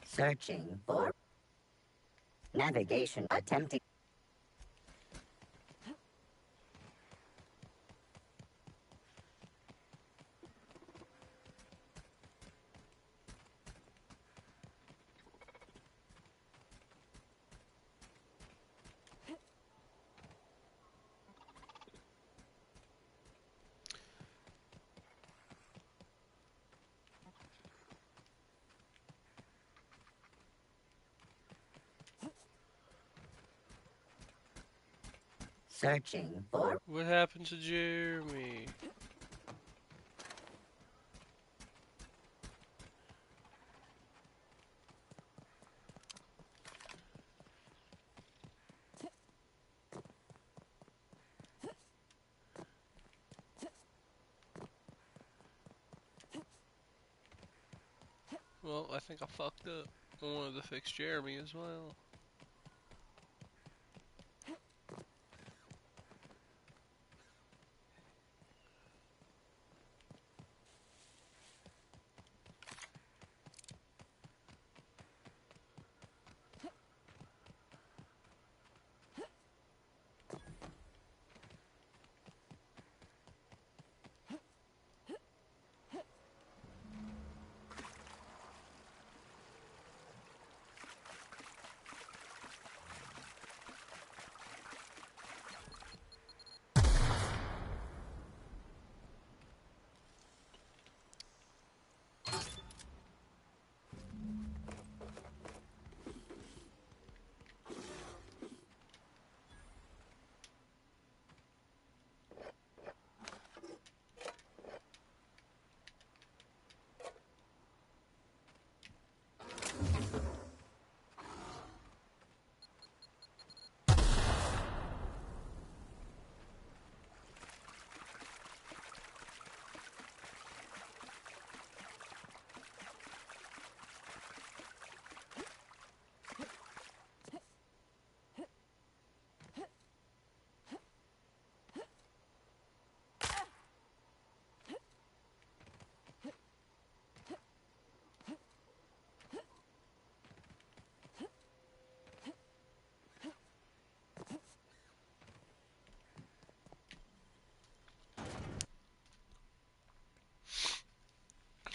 Speaker 15: Searching for... Navigation attempting... Searching for...
Speaker 1: What happened to Jeremy? Well, I think I fucked up. I wanted to fix Jeremy as well.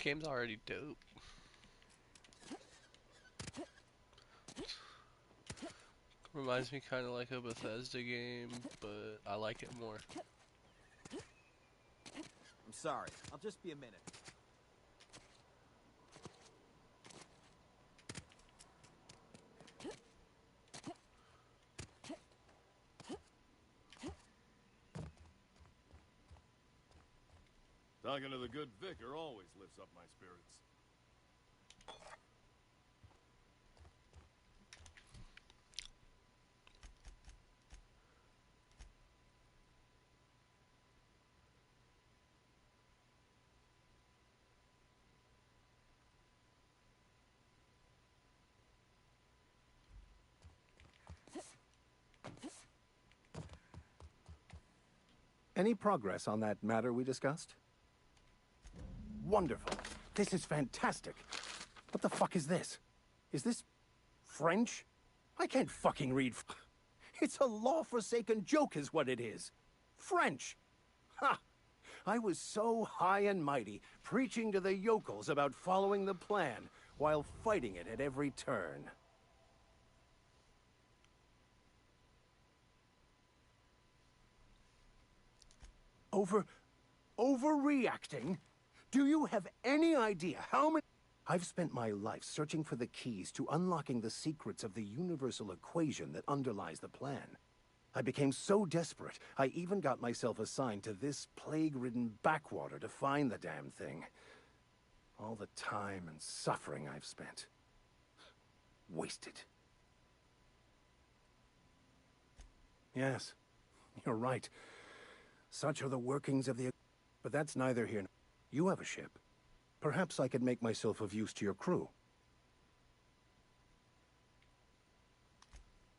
Speaker 1: Game's already dope. Reminds me kind of like a Bethesda game, but I like it more.
Speaker 16: I'm sorry. I'll just be a minute.
Speaker 4: Talking to the good vicar always lifts up my spirits.
Speaker 2: Any progress on that matter we discussed? Wonderful. This is fantastic. What the fuck is this? Is this French? I can't fucking read. It's a law-forsaken joke is what it is. French. Ha! I was so high and mighty, preaching to the yokels about following the plan, while fighting it at every turn. Overreacting? Do you have any idea how many... I've spent my life searching for the keys to unlocking the secrets of the universal equation that underlies the plan. I became so desperate, I even got myself assigned to this plague-ridden backwater to find the damn thing. All the time and suffering I've spent. Wasted. Yes, you're right. Such are the workings of the... But that's neither here nor... You have a ship. Perhaps I could make myself of use to your crew.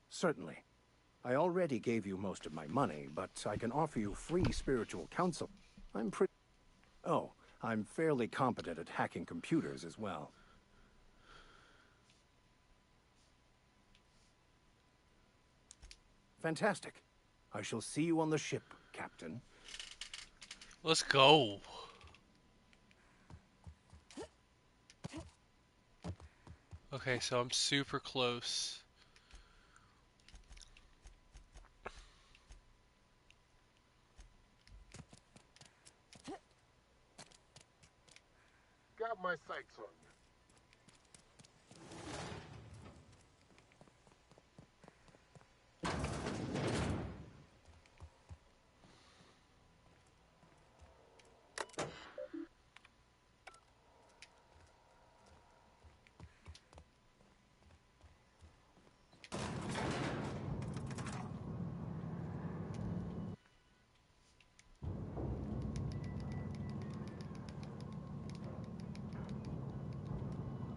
Speaker 2: Certainly. I already gave you most of my money, but I can offer you free spiritual counsel. I'm pretty... Oh, I'm fairly competent at hacking computers as well. Fantastic. I shall see you on the ship, Captain.
Speaker 1: Let's go. Okay, so I'm super close.
Speaker 4: Got my sights on you.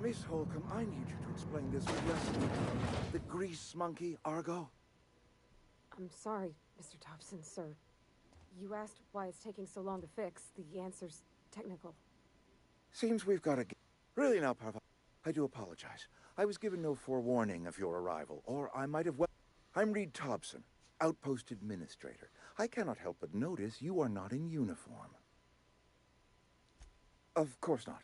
Speaker 17: Miss Holcomb, I need you to explain this lesson. The grease monkey, Argo?
Speaker 18: I'm sorry, Mr. Thompson, sir. You asked why it's taking so long to fix. The answer's technical.
Speaker 17: Seems we've got a... Really now, Parva, I do apologize. I was given no forewarning of your arrival, or I might have... I'm Reed Thompson, Outpost Administrator. I cannot help but notice you are not in uniform. Of course not.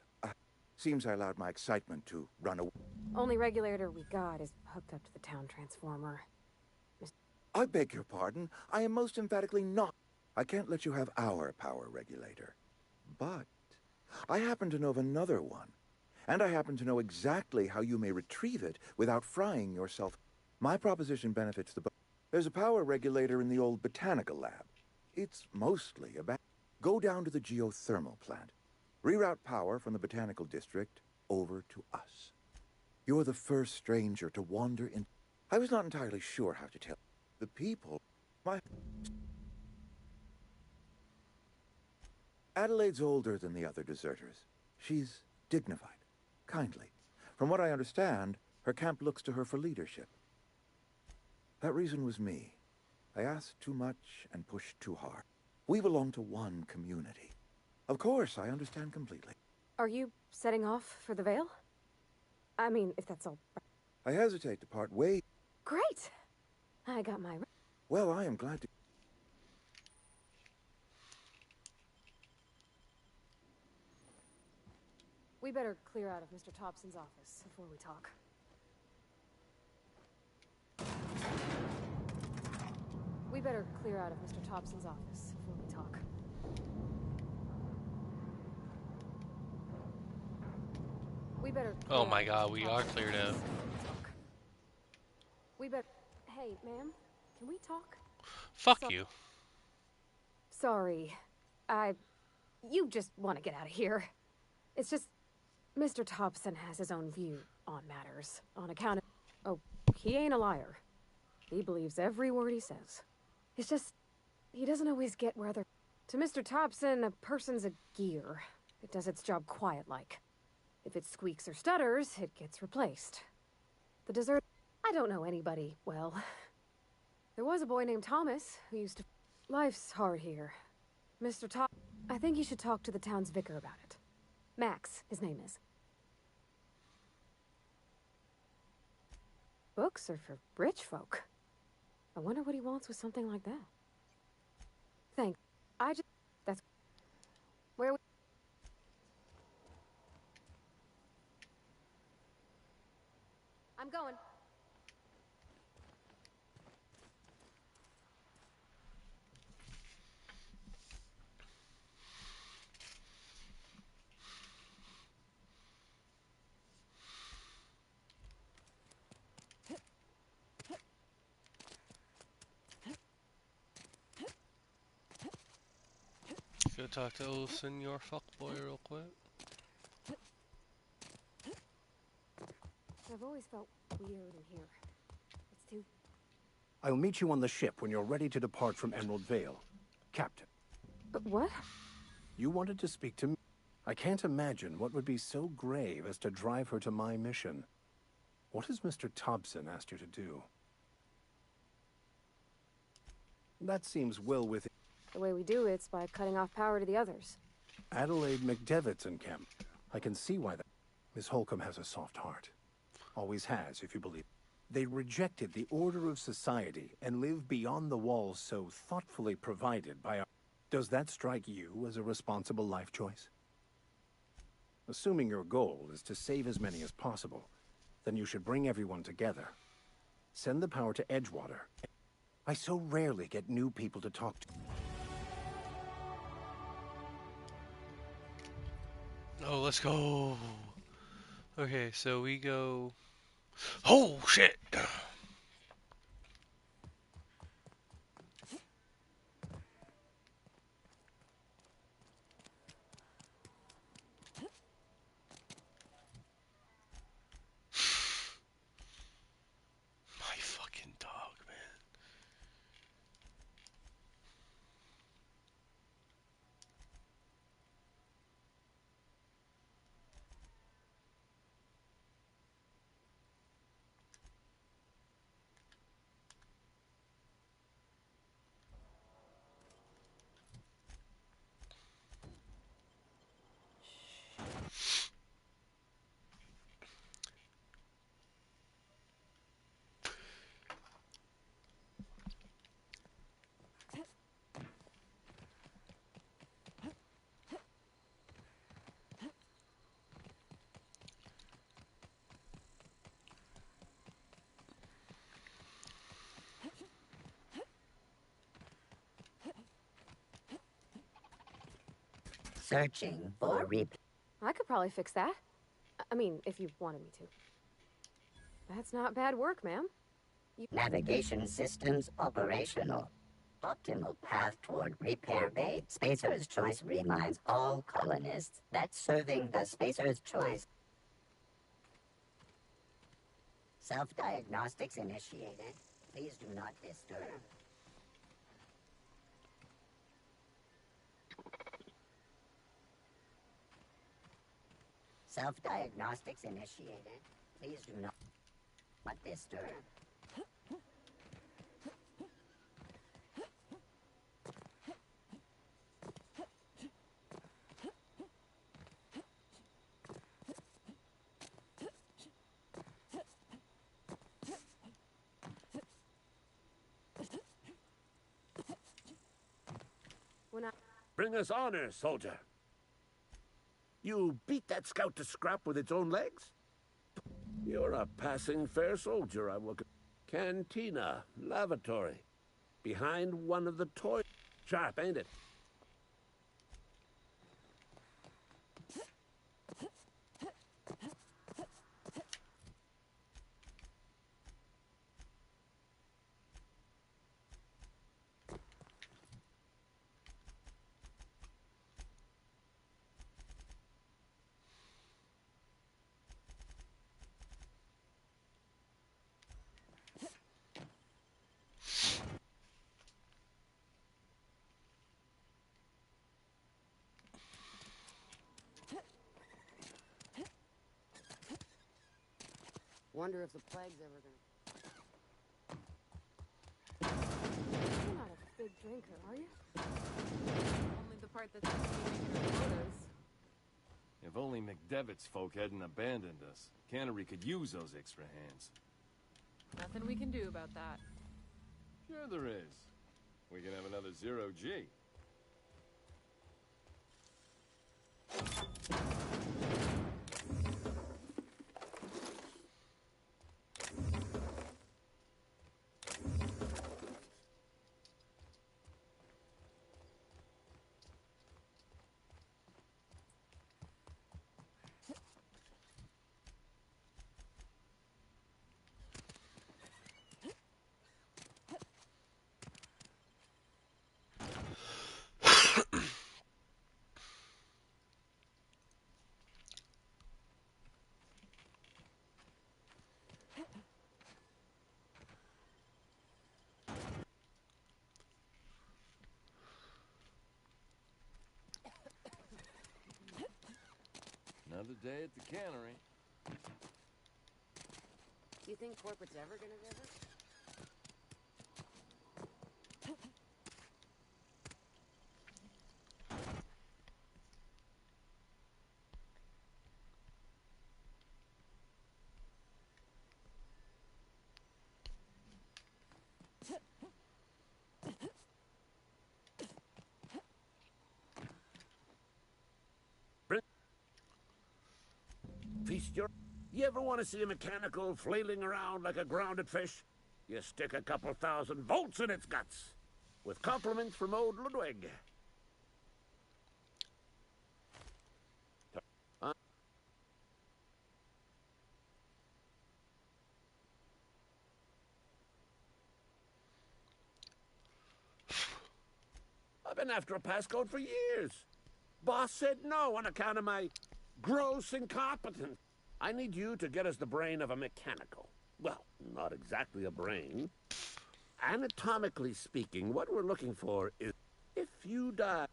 Speaker 17: Seems I allowed my excitement to run away.
Speaker 18: Only regulator we got is hooked up to the town transformer.
Speaker 17: I beg your pardon. I am most emphatically not. I can't let you have our power regulator. But I happen to know of another one. And I happen to know exactly how you may retrieve it without frying yourself. My proposition benefits the... There's a power regulator in the old botanical lab. It's mostly about... Go down to the geothermal plant. Reroute power from the botanical district over to us. You're the first stranger to wander in... I was not entirely sure how to tell. The people... Adelaide's older than the other deserters. She's dignified, kindly. From what I understand, her camp looks to her for leadership. That reason was me. I asked too much and pushed too hard. We belong to one community. Of course, I understand completely.
Speaker 18: Are you setting off for the Vale? I mean, if that's all...
Speaker 17: I hesitate to part ways.
Speaker 18: Great! I got my...
Speaker 17: Well, I am glad to...
Speaker 18: We better clear out of Mr. Thompson's office before we talk. We better clear out of Mr. Thompson's office before we talk. We better...
Speaker 1: Oh my god, we are cleared out.
Speaker 18: We better... Hey, ma'am, can we talk?
Speaker 1: Fuck you.
Speaker 18: Sorry. You just want to get out of here. It's just... Mr. Thompson has his own view on matters. On account of... Oh, he ain't a liar. He believes every word he says. It's just... He doesn't always get where other... To Mr. Thompson, a person's a gear. It does its job quiet-like. If it squeaks or stutters, it gets replaced. The dessert... I don't know anybody well. There was a boy named Thomas who used to... Life's hard here. Mr. Top... I think you should talk to the town's vicar about it. Max, his name is. Books are for rich folk. I wonder what he wants with something like that. Thanks. I just... That's... Where we... I'm going.
Speaker 1: Go talk to old Senor Fuckboy real quick.
Speaker 18: I've always felt weird in here. It's too...
Speaker 19: I'll meet you on the ship when you're ready to depart from Emerald Vale. Captain.
Speaker 18: What?
Speaker 19: You wanted to speak to me. I can't imagine what would be so grave as to drive her to my mission. What has Mr. Thompson asked you to do? That seems well within...
Speaker 18: The way we do it's by cutting off power to the others.
Speaker 19: Adelaide McDevitt's in camp. I can see why that... Miss Holcomb has a soft heart. Always has, if you believe. They rejected the order of society and live beyond the walls so thoughtfully provided by our... Does that strike you as a responsible life choice? Assuming your goal is to save as many as possible, then you should bring everyone together. Send the power to Edgewater. I so rarely get new people to talk to.
Speaker 1: Oh, let's go. Okay, so we go... Oh, shit! My fucking dog, man.
Speaker 15: Searching for
Speaker 18: I could probably fix that. I mean, if you wanted me to. That's not bad work, ma'am.
Speaker 15: navigation systems operational. Optimal path toward repair bay. Spacer's Choice reminds all colonists that serving the Spacer's Choice. Self-diagnostics initiated. Please do not disturb. Self-diagnostics initiated. Please do not disturb.
Speaker 12: Bring us honor, soldier. You beat that scout to scrap with its own legs? You're a passing fair soldier, I will... Cantina, lavatory. Behind one of the toys. Sharp, ain't it?
Speaker 11: Wonder if the plague's ever gonna...
Speaker 18: You're not a big drinker, are you? Only the part that's making our quotas.
Speaker 20: If only McDevitt's folk hadn't abandoned us. Cannery could use those extra hands.
Speaker 9: Nothing we can do about that.
Speaker 20: Sure there is. We can have another zero-G. Another day at the cannery.
Speaker 11: You think corporate's ever gonna visit?
Speaker 12: Feast your... You ever want to see a mechanical flailing around like a grounded fish? You stick a couple thousand volts in its guts. With compliments from old Ludwig. I've been after a passcode for years. Boss said no on account of my gross incompetence. I need you to get us the brain of a mechanical. Well, not exactly a brain. Anatomically speaking, what we're looking for is if you die...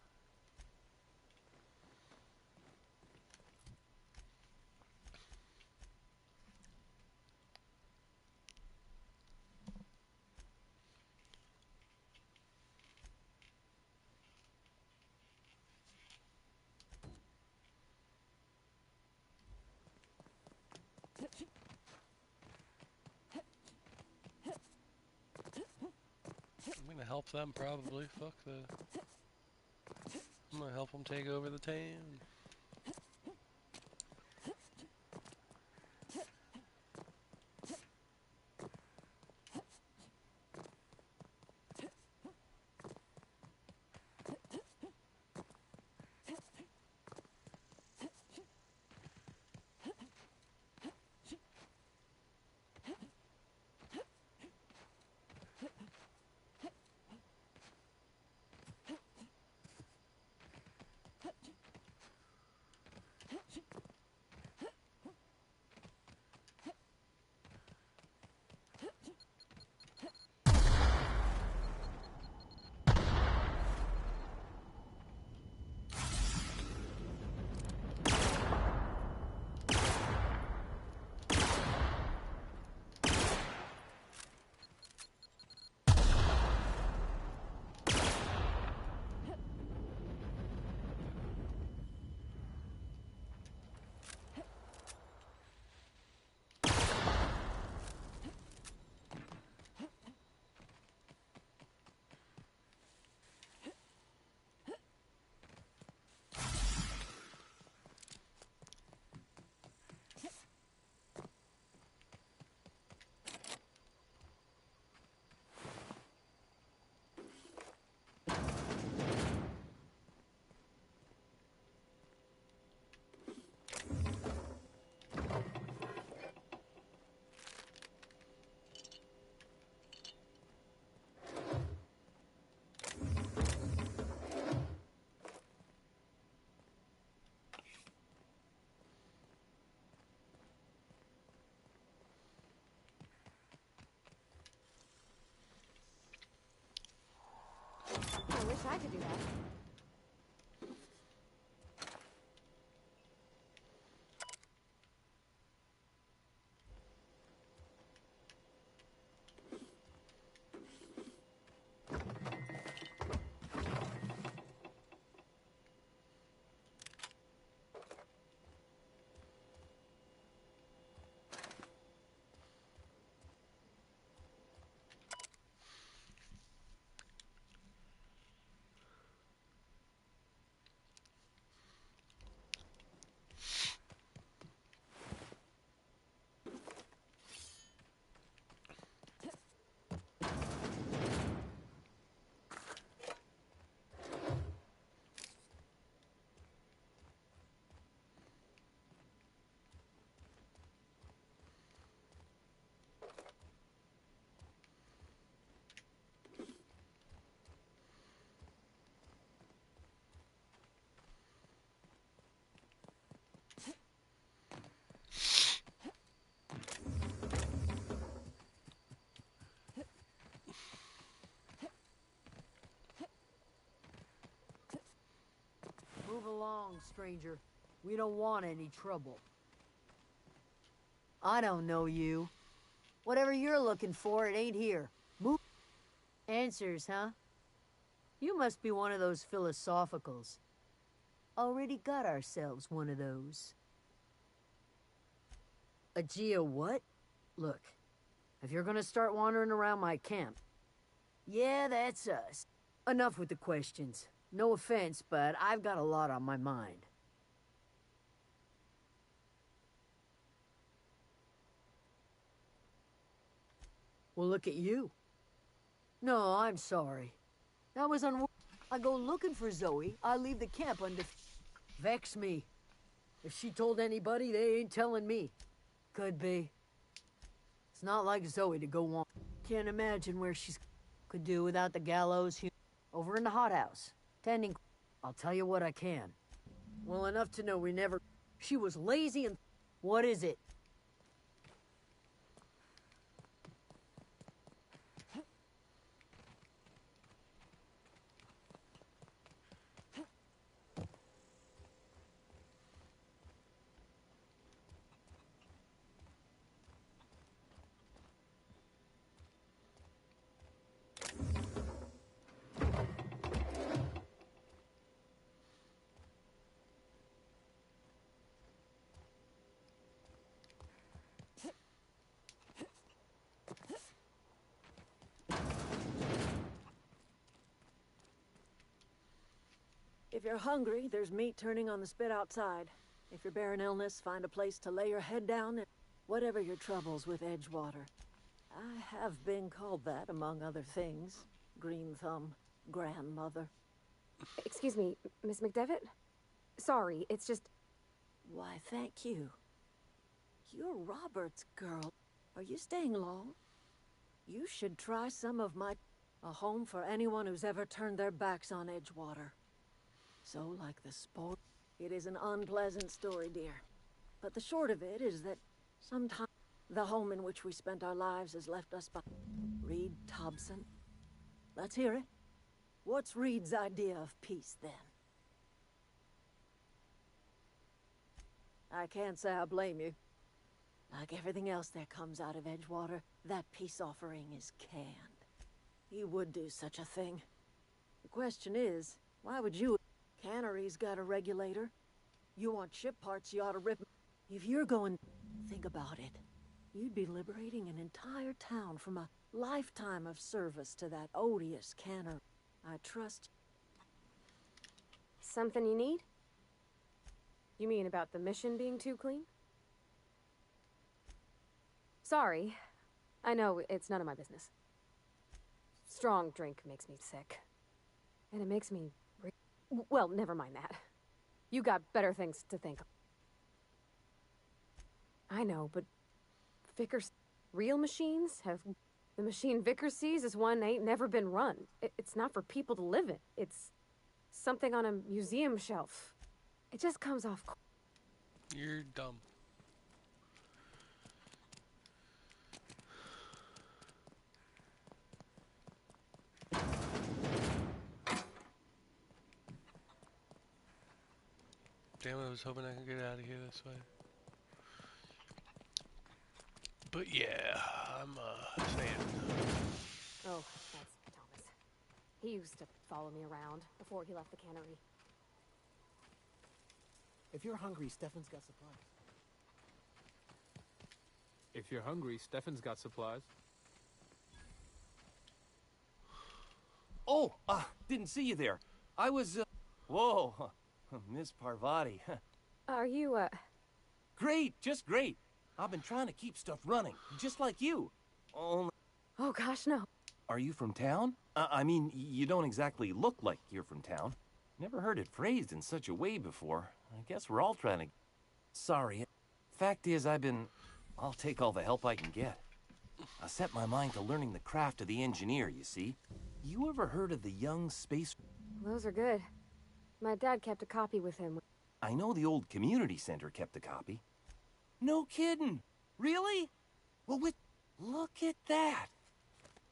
Speaker 1: I'm gonna help them probably. Fuck that. I'm gonna help them take over the town.
Speaker 18: I wish I could do that.
Speaker 11: Move along, stranger.
Speaker 21: We don't want any trouble. I don't know you. Whatever you're looking for, it ain't here. Move. Answers, huh? You must be one of those philosophicals. Already got ourselves one of those. A geo what? Look, if you're gonna start wandering around my camp... Yeah, that's us. Enough with the questions. No offense, but I've got a lot on my mind. Well, look at you. No, I'm sorry. That was I go looking for Zoe, I leave the camp Vex me. If she told anybody, they ain't telling me. Could be. It's not like Zoe to go on. Can't imagine where she's... Could do without the gallows here. Over in the hothouse. Tending... I'll tell you what I can. Well, enough to know we never... She was lazy and... What is it?
Speaker 6: If you're hungry, there's meat turning on the spit outside. If you're bearing illness, find a place to lay your head down and whatever your troubles with Edgewater. I have been called that, among other things. Green Thumb, grandmother.
Speaker 18: Excuse me, Miss McDevitt? Sorry, it's just...
Speaker 6: Why, thank you. You're Robert's girl. Are you staying long? You should try some of my... A home for anyone who's ever turned their backs on Edgewater. So, like the sport, it is an unpleasant story, dear. But the short of it is that sometimes the home in which we spent our lives has left us by... Reed Thompson. Let's hear it. What's Reed's idea of peace, then? I can't say I blame you. Like everything else that comes out of Edgewater, that peace offering is canned. He would do such a thing. The question is, why would you... Cannery's got a regulator. You want ship parts, you ought to rip... If you're going... Think about it. You'd be liberating an entire town from a lifetime of service to that odious canner. I trust...
Speaker 18: Something you need? You mean about the mission being too clean? Sorry. I know it's none of my business. Strong drink makes me sick. And it makes me... Well, never mind that. You got better things to think of. I know, but Vickers... Real machines have... The machine Vickers sees is one ain't never been run. It's not for people to live in. It's something on a museum shelf. It just comes off...
Speaker 1: You're dumb. Damn, I was hoping I could get out of here this way. But yeah, I'm saying.
Speaker 18: Oh, that's Thomas. He used to follow me around before he left the cannery.
Speaker 22: If you're hungry, Stefan's got supplies.
Speaker 23: If you're hungry, Stefan's got supplies.
Speaker 20: Oh, didn't see you there. I was, Whoa, Miss Parvati.
Speaker 18: Are you,
Speaker 20: Great, just great. I've been trying to keep stuff running, just like you. Only...
Speaker 18: Oh, gosh, no.
Speaker 20: Are you from town? I mean, you don't exactly look like you're from town. Never heard it phrased in such a way before. I guess we're all trying to... Sorry. Fact is, I'll take all the help I can get. I set my mind to learning the craft of the engineer, you see. You ever heard of the young space...
Speaker 18: Those are good. My dad kept a copy with him.
Speaker 20: I know the old community center kept a copy. No kidding. Really? Well, look at that.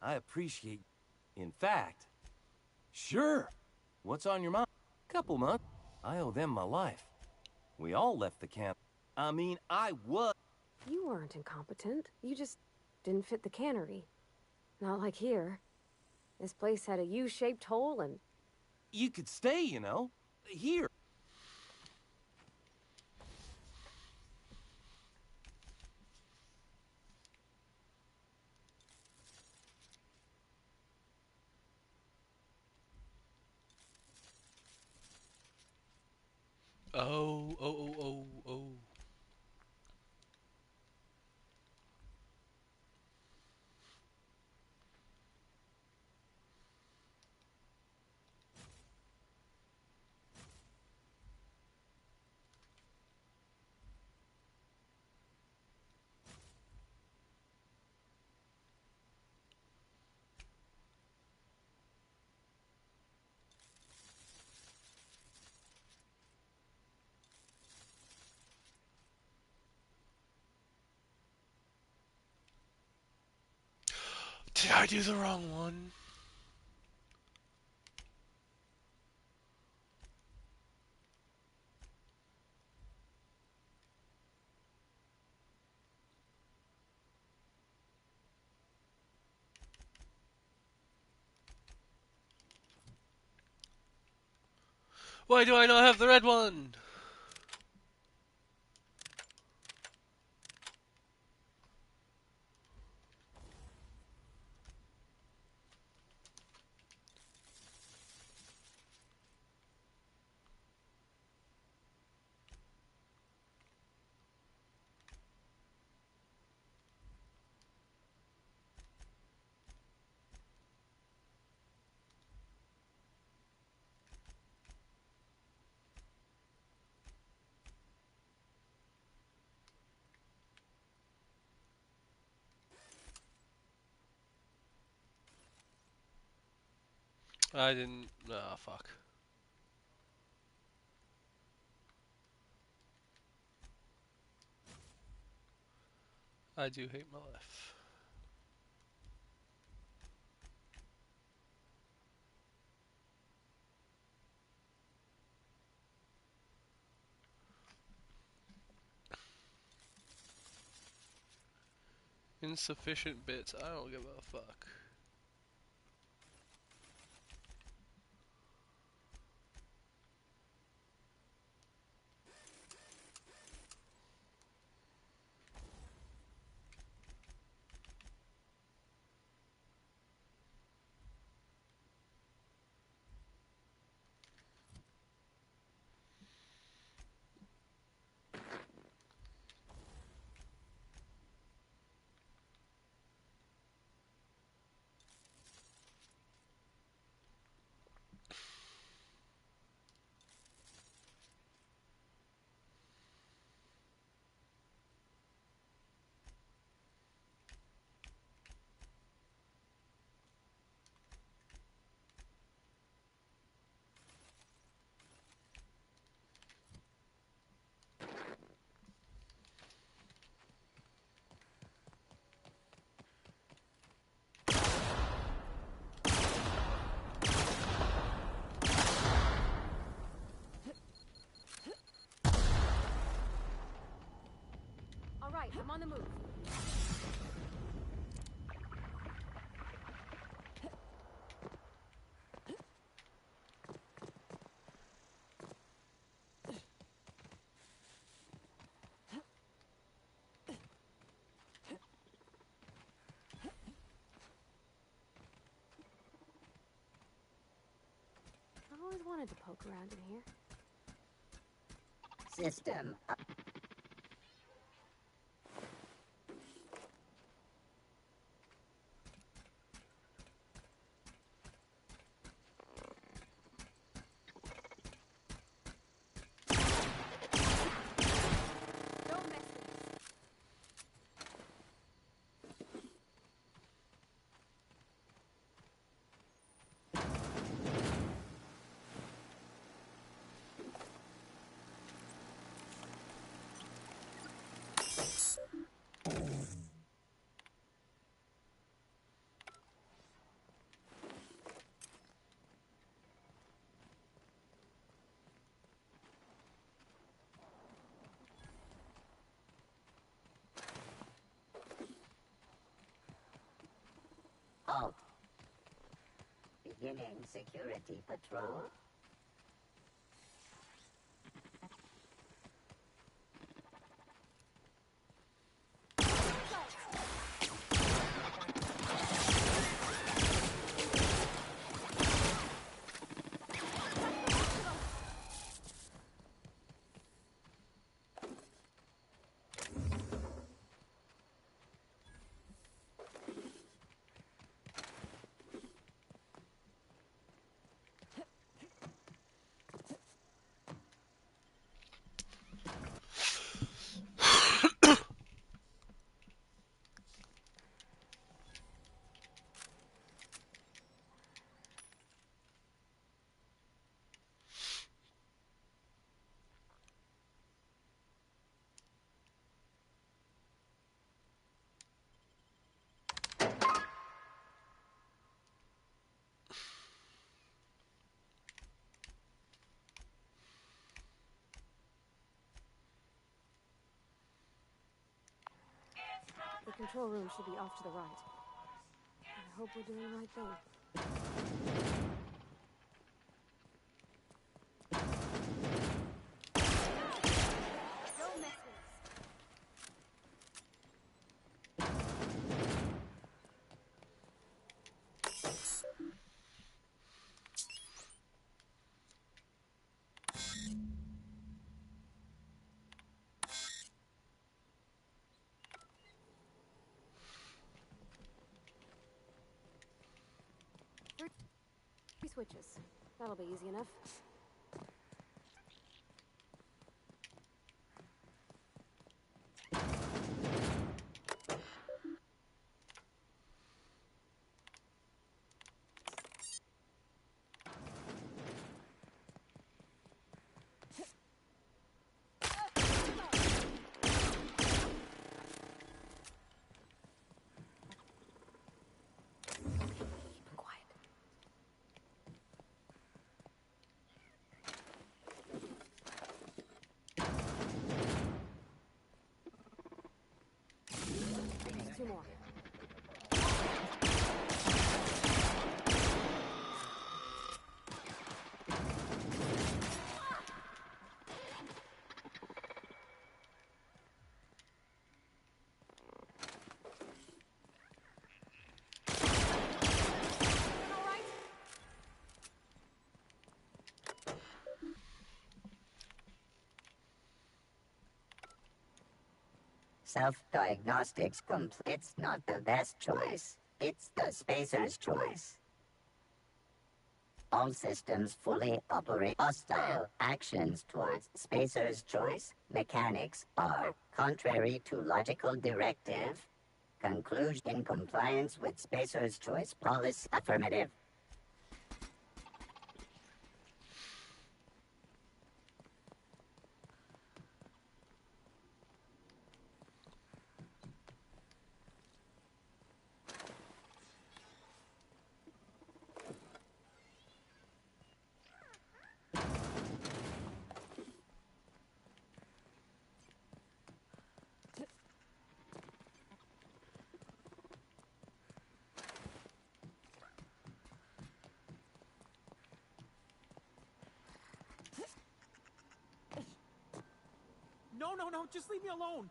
Speaker 20: I appreciate... In fact... Sure. What's on your mind? Couple months. I owe them my life. We all left the camp. I mean, I was.
Speaker 18: You weren't incompetent. You just didn't fit the cannery. Not like here. This place had a U-shaped hole and...
Speaker 20: You could stay, you know. Here.
Speaker 1: Oh, oh, oh, oh, oh. Did I do the wrong one? Why do I not have the red one? I didn't. Ah, fuck. I do hate my life. Insufficient bits. I don't give a fuck.
Speaker 18: All right, I'm on the move. I've always wanted to poke around in here.
Speaker 15: System up.
Speaker 18: Don't mess with this.
Speaker 15: Halt. Beginning security patrol.
Speaker 18: The control room should be off to the right. I hope we're doing the right thing. Don't mess with us. Three switches. That'll be easy enough. Two more.
Speaker 15: Self-diagnostics complete. It's not the best choice. It's the spacer's choice. All systems fully operate. Hostile actions towards spacer's choice mechanics are contrary to logical directive. Conclusion in compliance with spacer's choice policy. Affirmative.
Speaker 16: No, just leave me alone.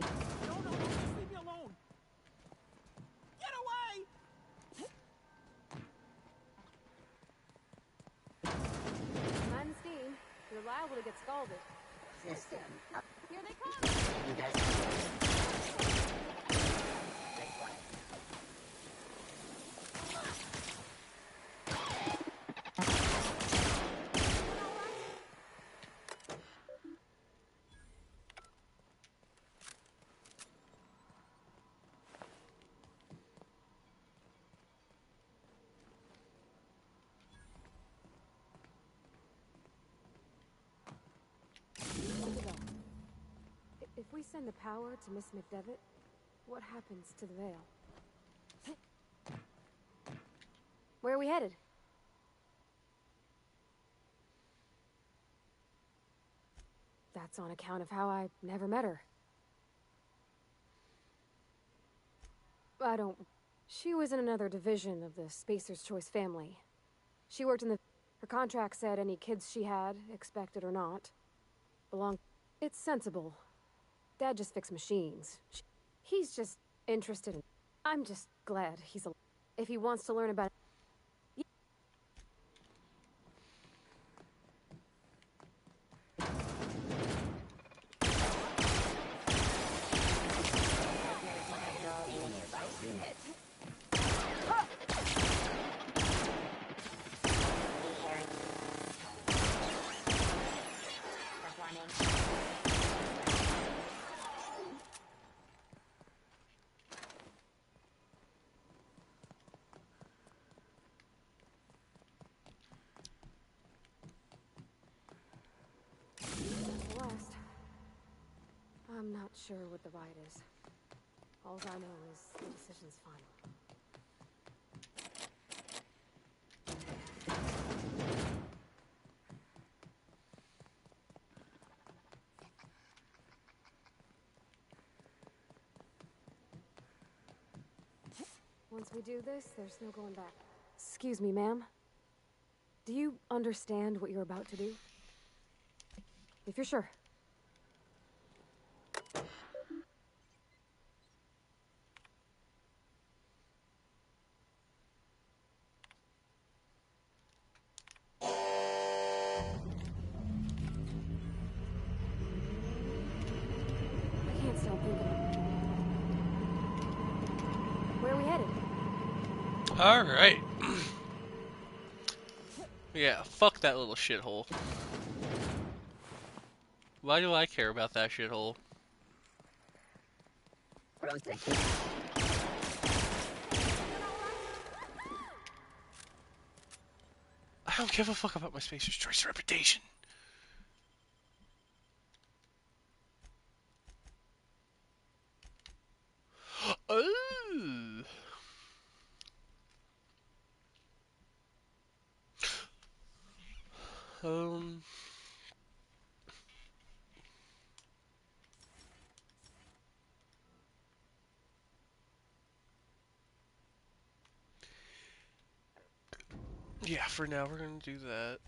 Speaker 16: No, just leave me alone. Get away!
Speaker 18: Mind steam. You're liable to get scalded.
Speaker 15: System.
Speaker 18: Here they come! If we send the power to Miss McDevitt, what happens to the veil? Where are we headed? it's on account of how I never met her. I don't... She was in another division of the Spacer's Choice family. She worked in the... Her contract said any kids she had, expected or not, belonged... It's sensible. Dad just fixed machines. He's just interested in... I'm just glad he's alive. If he wants to learn about... I'm not sure what the ride is. All I know is the decision's final. Once we do this, there's no going back. Excuse me, ma'am. Do you understand what you're about to do? If you're sure. I can't stop thinking. Where are we headed?
Speaker 1: Alright. Yeah, fuck that little shithole. Why do I care about that shithole? I don't give a fuck about my Spacer's Choice reputation. Oh. Um. Yeah, for now we're gonna do that.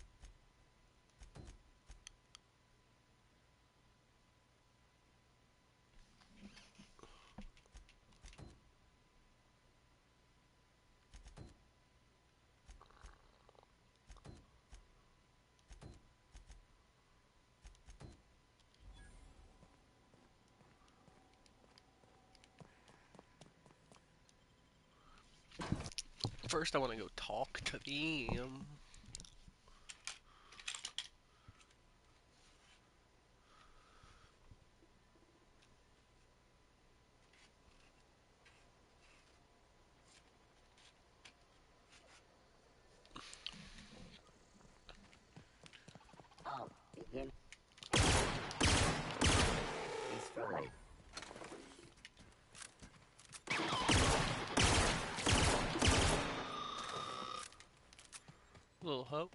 Speaker 1: First, I want to go talk to them.
Speaker 15: Oh, begin. Destroy.
Speaker 1: Little hope.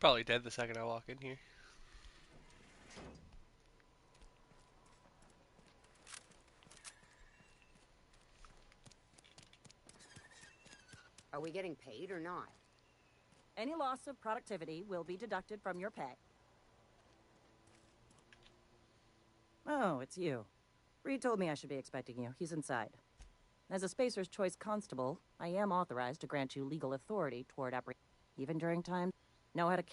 Speaker 1: Probably dead the second I walk in here.
Speaker 11: Are we getting paid or not?
Speaker 5: Any loss of productivity will be deducted from your pay. Oh, it's you. Reed told me I should be expecting you. He's inside. As a Spacer's Choice Constable, I am authorized to grant you legal authority toward apprehension. Even during times, know how to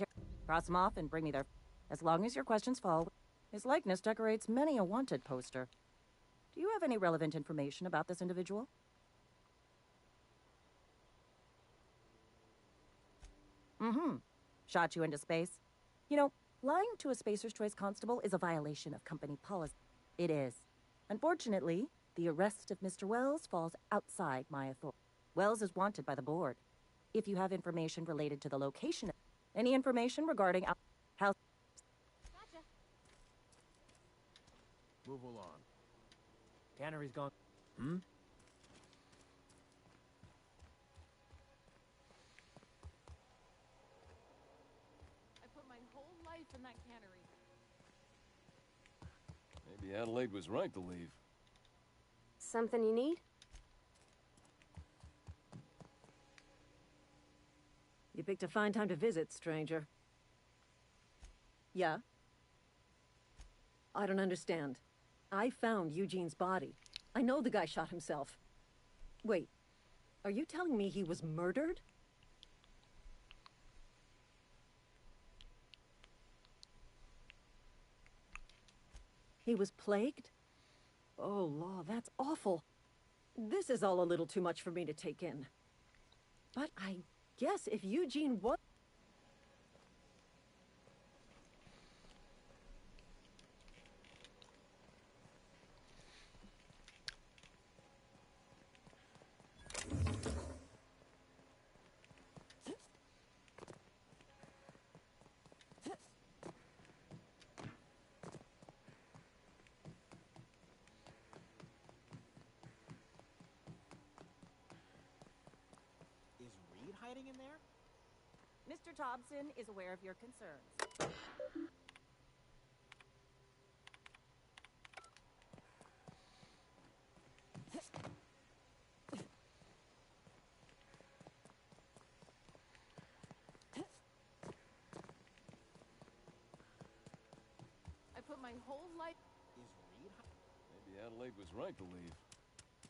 Speaker 5: cross him off and bring me there. As long as your questions fall, his likeness decorates many a wanted poster. Do you have any relevant information about this individual? Mm-hmm. Shot you into space? You know, lying to a Spacer's Choice Constable is a violation of company policy. It is. Unfortunately, the arrest of Mr. Wells falls outside my authority. Wells is wanted by the board. If you have information related to the location, any information regarding how...
Speaker 9: Gotcha.
Speaker 7: Move along.
Speaker 23: Cannery's gone.
Speaker 7: Hmm?
Speaker 9: I put my whole life in that cannery.
Speaker 4: Maybe Adelaide was right to leave.
Speaker 18: Something you need?
Speaker 6: You picked a fine time to visit, stranger. Yeah? I don't understand. I found Eugene's body. I know the guy shot himself. Wait, are you telling me he was murdered? He was plagued? Oh, law, that's awful. This is all a little too much for me to take in. But I guess if Eugene was...
Speaker 16: Is Reed hiding in there?
Speaker 5: Mr. Thompson is aware of your concerns.
Speaker 9: I put my whole life...
Speaker 16: Is Reed
Speaker 4: Maybe Adelaide was right to leave.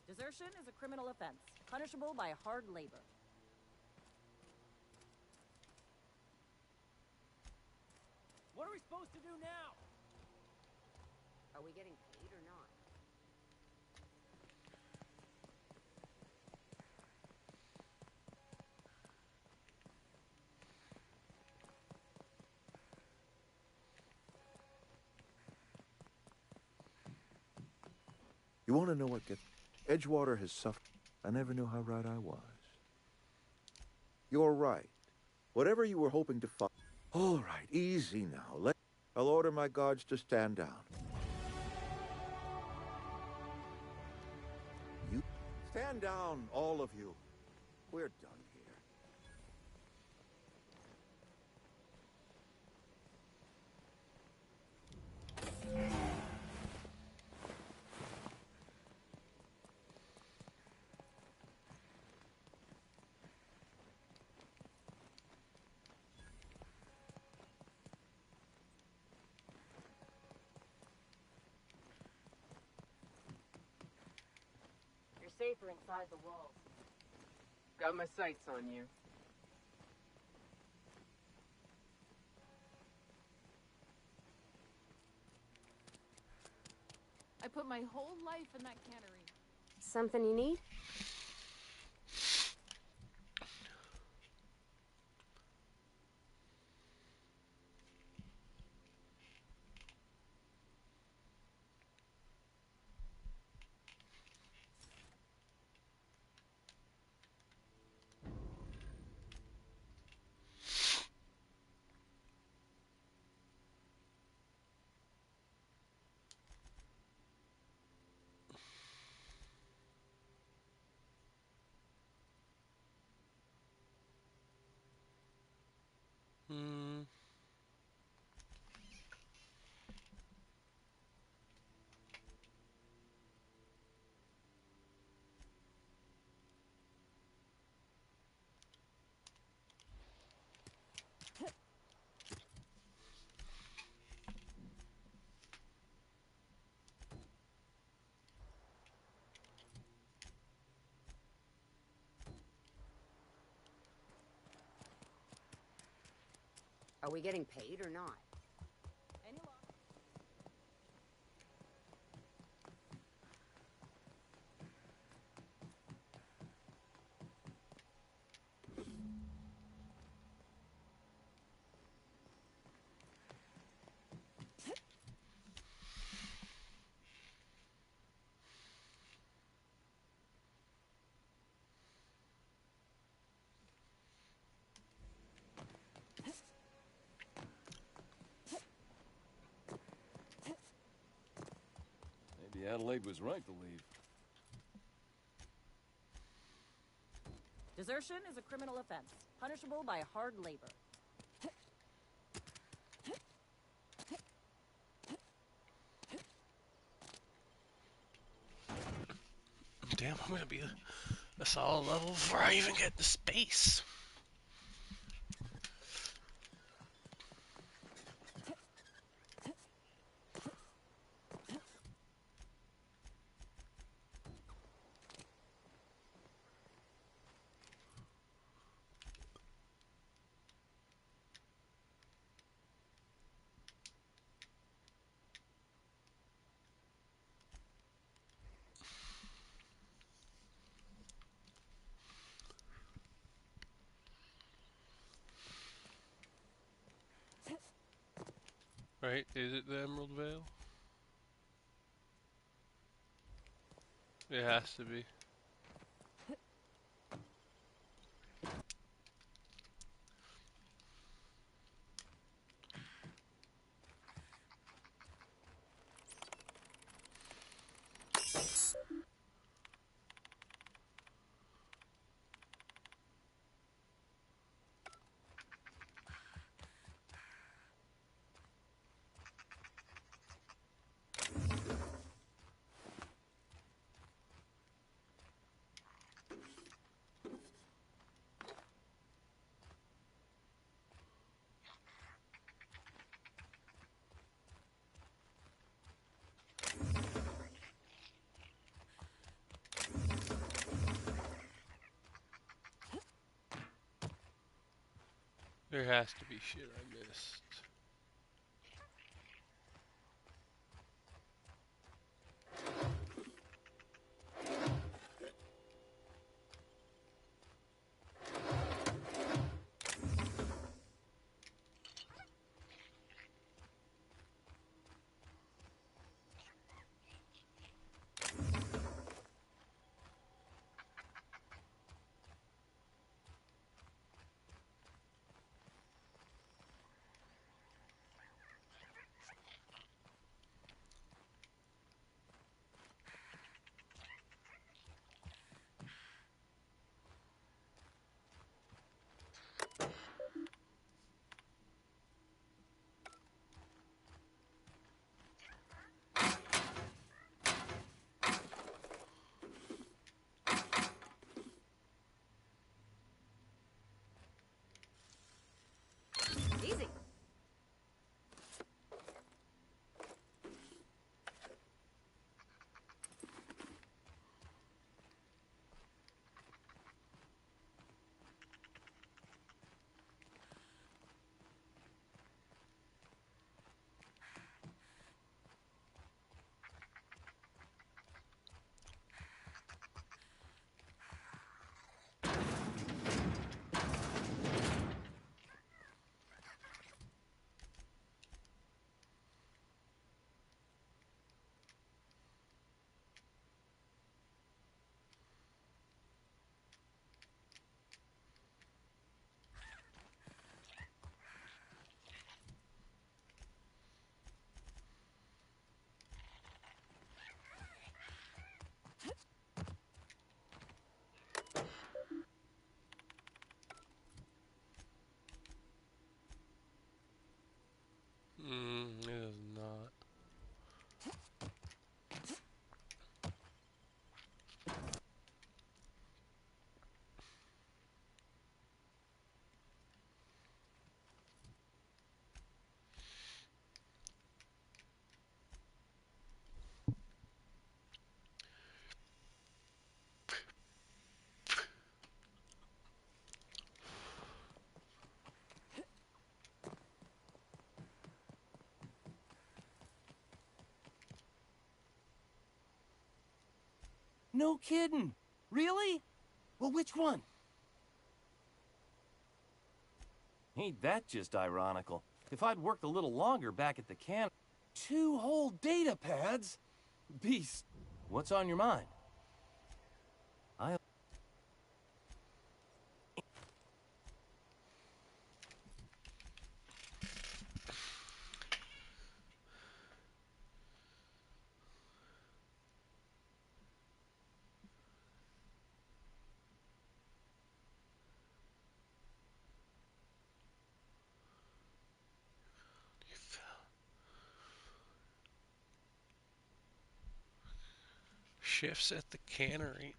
Speaker 5: Desertion is a criminal offense, punishable by hard labor.
Speaker 16: What are we supposed to do now?
Speaker 11: Are we getting paid or not?
Speaker 17: You want to know what gets... Edgewater has suffered. I never knew how right I was. You're right. Whatever you were hoping to find... All right, easy now. I'll order my guards to stand down. You... Stand down, all of you. We're done here.
Speaker 8: You're safer inside the walls. Got my sights on you.
Speaker 9: I put my whole life in that cannery.
Speaker 18: Something you need?
Speaker 11: Are we getting paid or not?
Speaker 5: Any luck?
Speaker 4: Maybe Adelaide was right to leave.
Speaker 5: Desertion is a criminal offense, punishable by hard labor.
Speaker 1: Damn, I'm gonna be a solid level before I even get to space. Right? Is it the Emerald Vale? It has to be. There has to be shit I missed.
Speaker 20: No kidding. Really? Well, which one? Ain't that just ironical? If I'd worked a little longer back at the camp... 2 whole data pads? Beast. What's on your mind?
Speaker 1: Shifts at the cannery.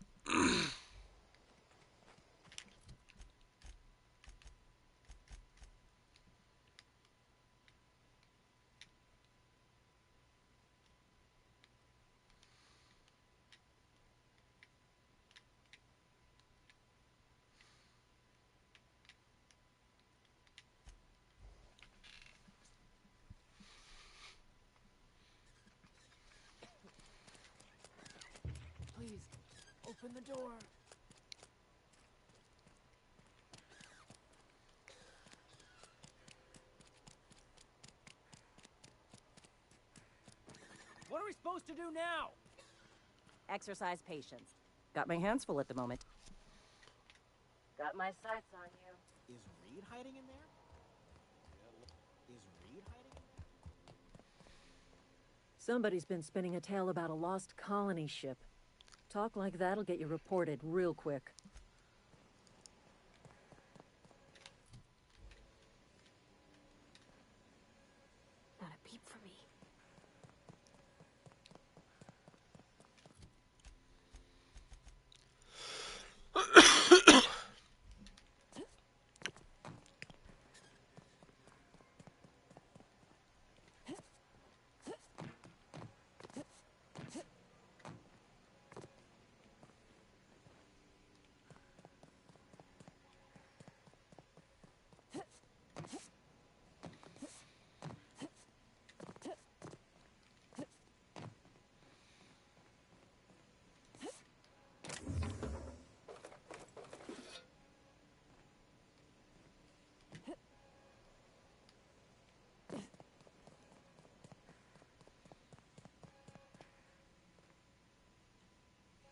Speaker 16: Please, open the door. What are we supposed to do now?
Speaker 5: Exercise patience. Got my hands full at the moment.
Speaker 8: Got my sights on you.
Speaker 22: Is Reed hiding in there? Is Reed hiding in there?
Speaker 6: Somebody's been spinning a tale about a lost colony ship. Talk like that'll get you reported real quick.
Speaker 18: Not a peep for me.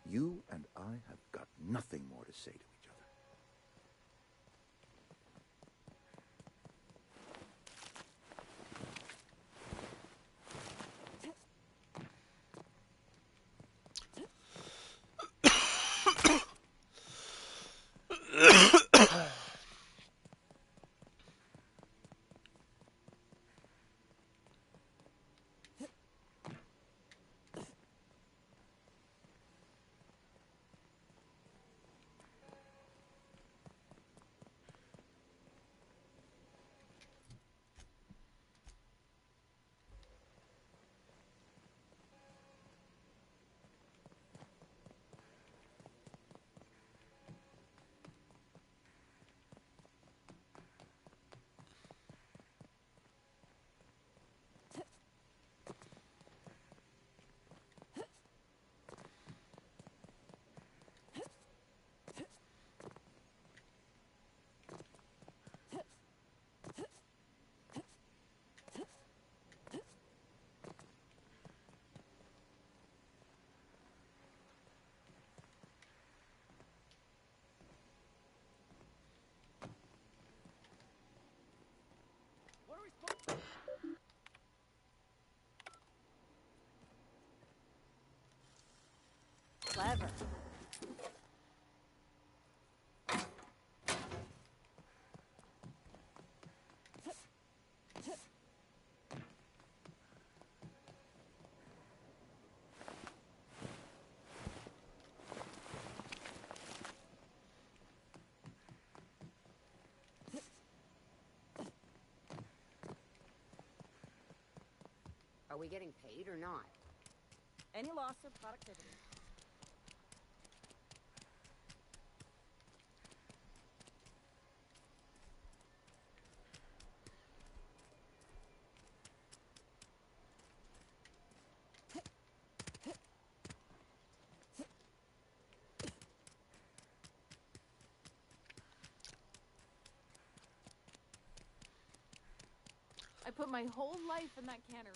Speaker 17: You and I have got nothing more to say to each other.
Speaker 16: What are we supposed
Speaker 5: Clever.
Speaker 11: Are we getting paid or not?
Speaker 5: Any loss of productivity.
Speaker 9: I put my whole life in that cannery.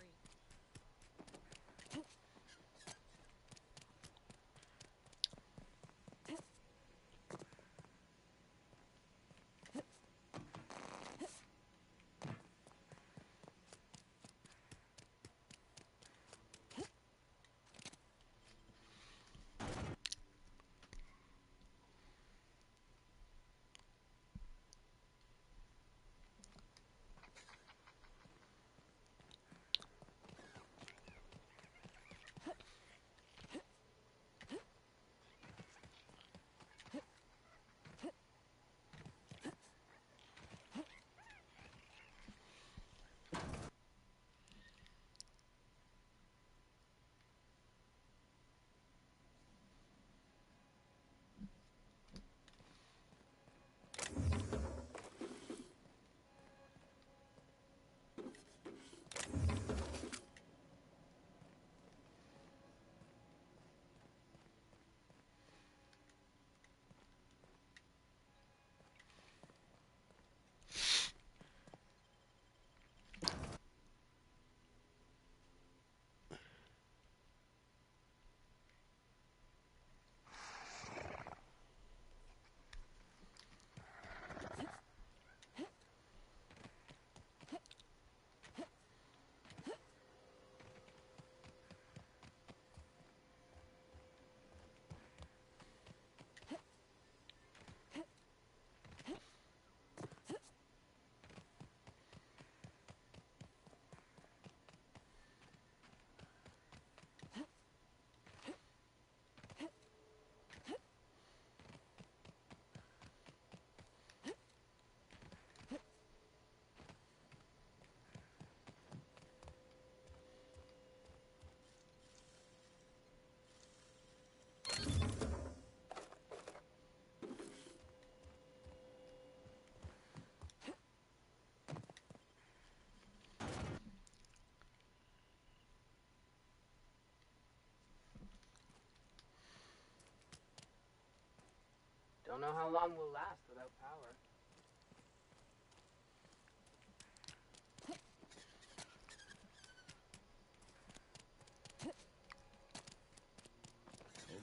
Speaker 8: Don't know how long we'll last without power.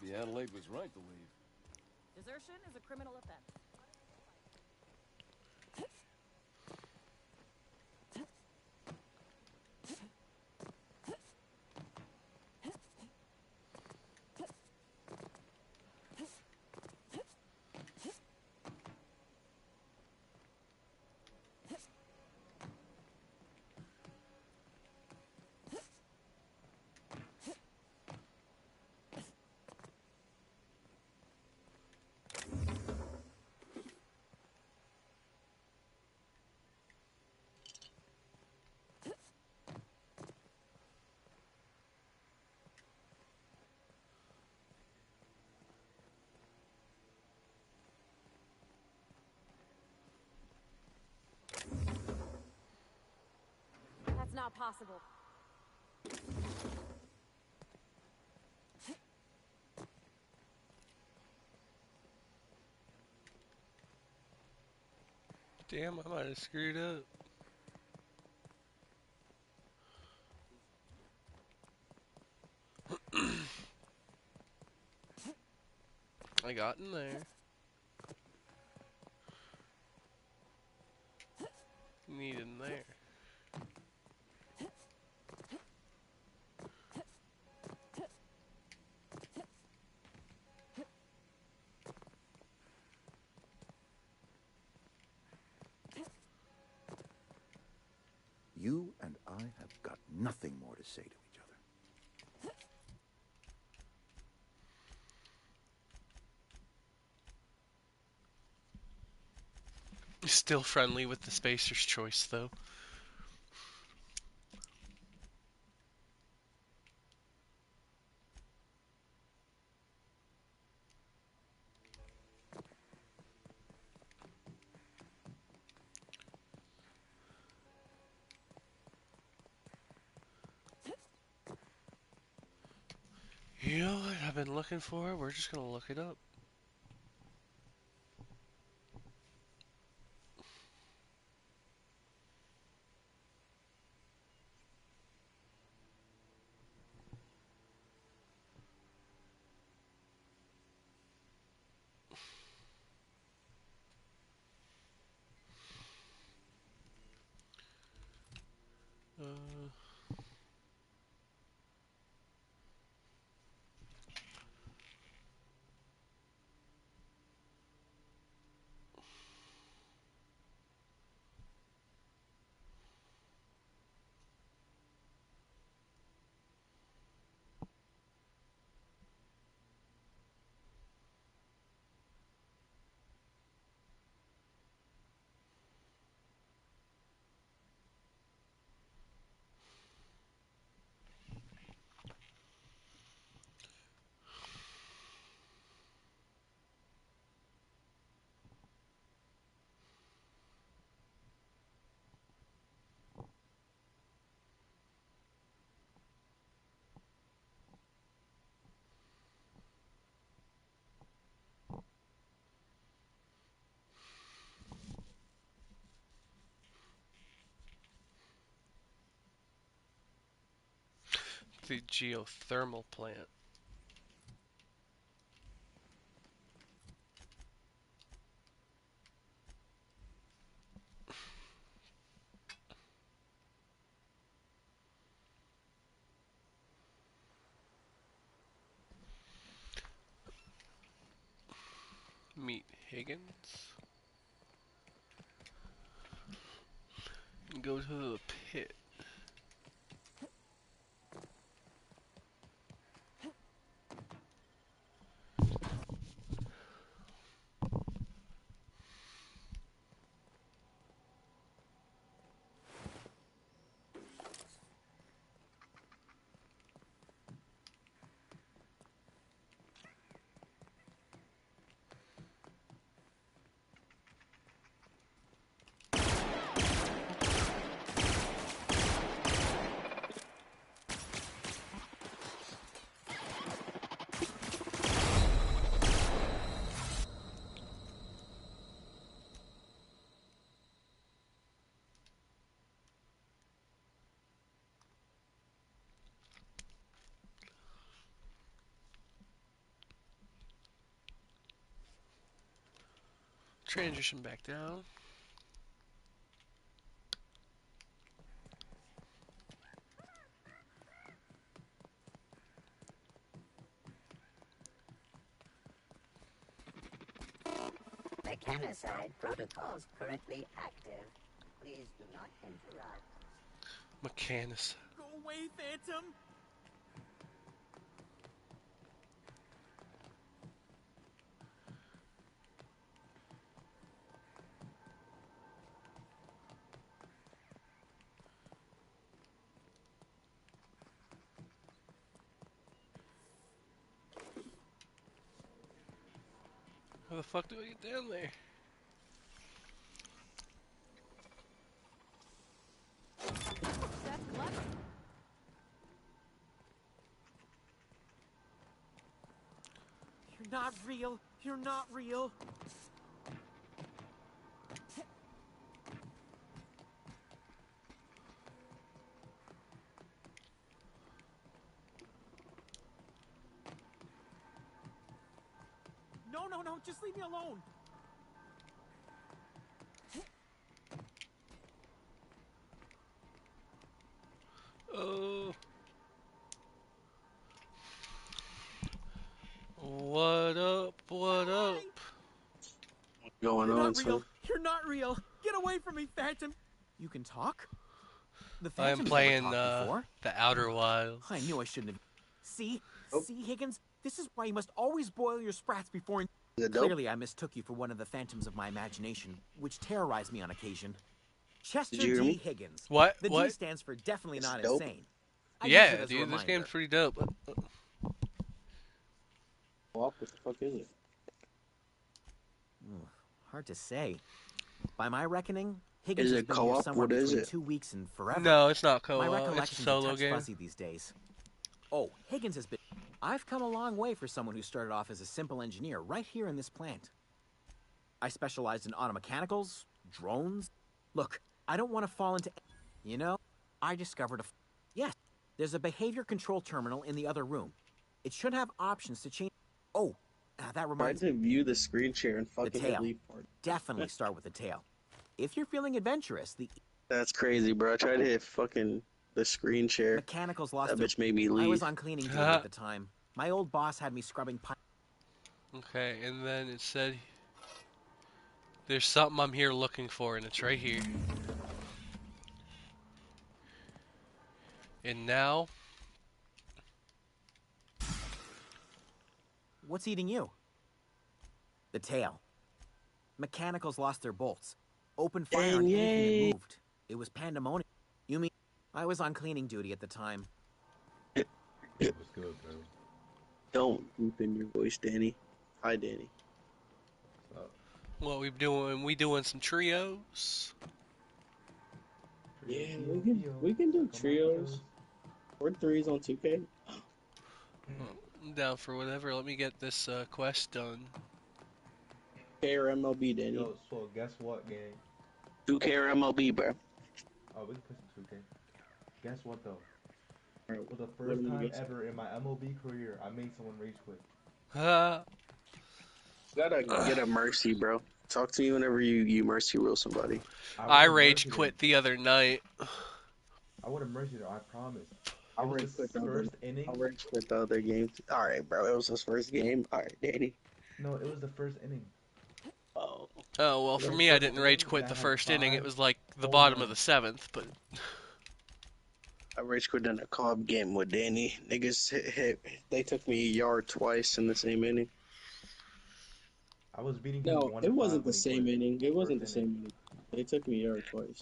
Speaker 4: Maybe Adelaide was right to leave.
Speaker 5: Desertion is a criminal offense.
Speaker 18: That's not possible.
Speaker 1: Damn, I might have screwed up. I got in there. Need in there.
Speaker 17: You and I have got nothing more to say to each other.
Speaker 1: Still friendly with the Spacer's Choice, though. You know what I've been looking for? We're just gonna look it up. The geothermal plant. Meet Higgins. Go to the pit. Transition back down.
Speaker 15: Mechanicide protocols currently active. Please do not interrupt.
Speaker 1: Mechanicide.
Speaker 16: Go away, Phantom!
Speaker 1: How the fuck do I get down there?
Speaker 16: That's clever. You're not real. You're not real. No, no, no, just leave me alone.
Speaker 1: Oh. What up? What up?
Speaker 3: Going
Speaker 16: You're
Speaker 3: on,
Speaker 16: not real.
Speaker 3: son?
Speaker 16: You're not real. Get away from me, Phantom. You can talk? The
Speaker 1: I am
Speaker 16: Phantom's never
Speaker 1: playing
Speaker 16: talked before.
Speaker 1: the Outer Wilds.
Speaker 16: I knew I shouldn't have. See?
Speaker 3: Oh.
Speaker 16: See, Higgins? This is why you must always boil your sprats before...
Speaker 3: Is it dope?
Speaker 16: Clearly, I mistook you for one of the phantoms of my imagination, which terrorized me on occasion. Chester
Speaker 3: Did you hear
Speaker 16: D.
Speaker 3: me?
Speaker 16: Higgins.
Speaker 1: What?
Speaker 16: The
Speaker 1: What?
Speaker 16: D stands for definitely
Speaker 3: It's
Speaker 16: not
Speaker 3: dope.
Speaker 16: insane. I use
Speaker 1: Yeah,
Speaker 16: it as a
Speaker 1: dude, this
Speaker 16: reminder.
Speaker 1: game's pretty dope.
Speaker 3: What the fuck is it?
Speaker 16: Hard to say. By my reckoning, Higgins
Speaker 3: Is
Speaker 16: has
Speaker 3: it
Speaker 16: been here
Speaker 3: co-op?
Speaker 16: somewhere
Speaker 3: What is
Speaker 16: between
Speaker 3: it?
Speaker 16: 2 weeks and forever.
Speaker 1: No, it's not co-op.
Speaker 16: My
Speaker 1: It's a
Speaker 16: recollection's
Speaker 1: solo
Speaker 16: a touch
Speaker 1: game.
Speaker 16: fuzzy these days. Oh, Higgins has been... I've come a long way for someone who started off as a simple engineer right here in this plant. I specialized in automechanicals, drones. Look, I don't want to fall into... You know, I discovered a... Yes, there's a behavior control terminal in the other room. It should have options to change... Oh, that
Speaker 3: Tried
Speaker 16: reminds
Speaker 3: to view the screen share and
Speaker 16: The
Speaker 3: fucking hit
Speaker 16: tail.
Speaker 3: leave part.
Speaker 16: Definitely start with the tail. If you're feeling adventurous, the
Speaker 3: That's crazy, bro. I tried to hit fucking the screen share.
Speaker 16: mechanicals lost
Speaker 3: That
Speaker 16: their...
Speaker 3: bitch made me
Speaker 16: I
Speaker 3: leave.
Speaker 16: was on cleaning duty at the time. My old boss had me scrubbing pipe.
Speaker 1: Okay, and then it said there's something I'm here looking for, and it's right here. And now,
Speaker 16: What's eating you? The tail. Mechanicals lost their bolts. Opened fire on anything that moved. It was pandemonium. You mean... I was on cleaning duty at the time.
Speaker 3: What's good, bro? Don't whoop in your voice, Danny. Hi, Danny.
Speaker 1: what we doing? We doing some trios.
Speaker 3: Yeah, we can do trios. Or threes on 2K.
Speaker 1: I'm down for whatever. Let me get this quest done.
Speaker 3: 2K or MLB, Danny.
Speaker 10: Yo, so guess what, gang?
Speaker 3: 2K or MLB, bro.
Speaker 10: Oh, we can put some 2K. Guess what, though? For the first time ever in my MLB career, I made someone rage quit.
Speaker 3: Gotta get a mercy, bro. Talk to me whenever you mercy rule somebody.
Speaker 1: I rage quit the other night.
Speaker 10: I would have mercy though, I promise.
Speaker 3: I
Speaker 10: It was
Speaker 3: rage
Speaker 10: his
Speaker 3: quit the
Speaker 10: first
Speaker 3: other.
Speaker 10: inning.
Speaker 3: I rage quit the other game. All right, bro. It was his first game. All right, Danny.
Speaker 10: No, it was the first inning.
Speaker 3: Oh.
Speaker 1: Oh, well, for me, I didn't rage quit the first inning. It was like the bottom of the seventh, but...
Speaker 3: I rage quit in a co-op game with Danny. Niggas they took me a yard twice in the same inning.
Speaker 10: I was beating him
Speaker 3: No,
Speaker 10: 1-5
Speaker 3: it wasn't the
Speaker 10: when he
Speaker 3: same
Speaker 10: quit.
Speaker 3: inning. It wasn't
Speaker 10: First
Speaker 3: the
Speaker 10: inning.
Speaker 3: same inning. They took me a yard twice.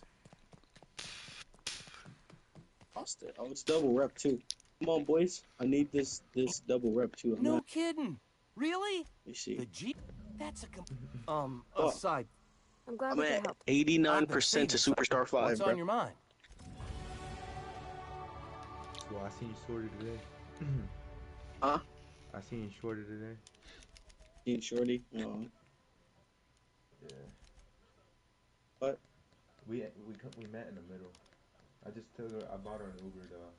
Speaker 3: Lost it. Oh, it's double rep too. Come on, boys. I need this double rep too.
Speaker 20: No kidding. Really?
Speaker 3: You see.
Speaker 20: The G. That's a
Speaker 3: Oh.
Speaker 20: aside.
Speaker 18: I'm glad
Speaker 3: I'm
Speaker 18: we could
Speaker 3: at
Speaker 18: help.
Speaker 3: 89% to Superstar 5,
Speaker 20: What's
Speaker 3: bro.
Speaker 20: on your mind?
Speaker 10: Well, I seen you shorty today.
Speaker 3: Huh?
Speaker 10: I seen you shorty today.
Speaker 3: Seen Shorty? Oh.
Speaker 10: Yeah.
Speaker 3: What?
Speaker 10: We met in the middle. I just took her. I bought her an Uber though.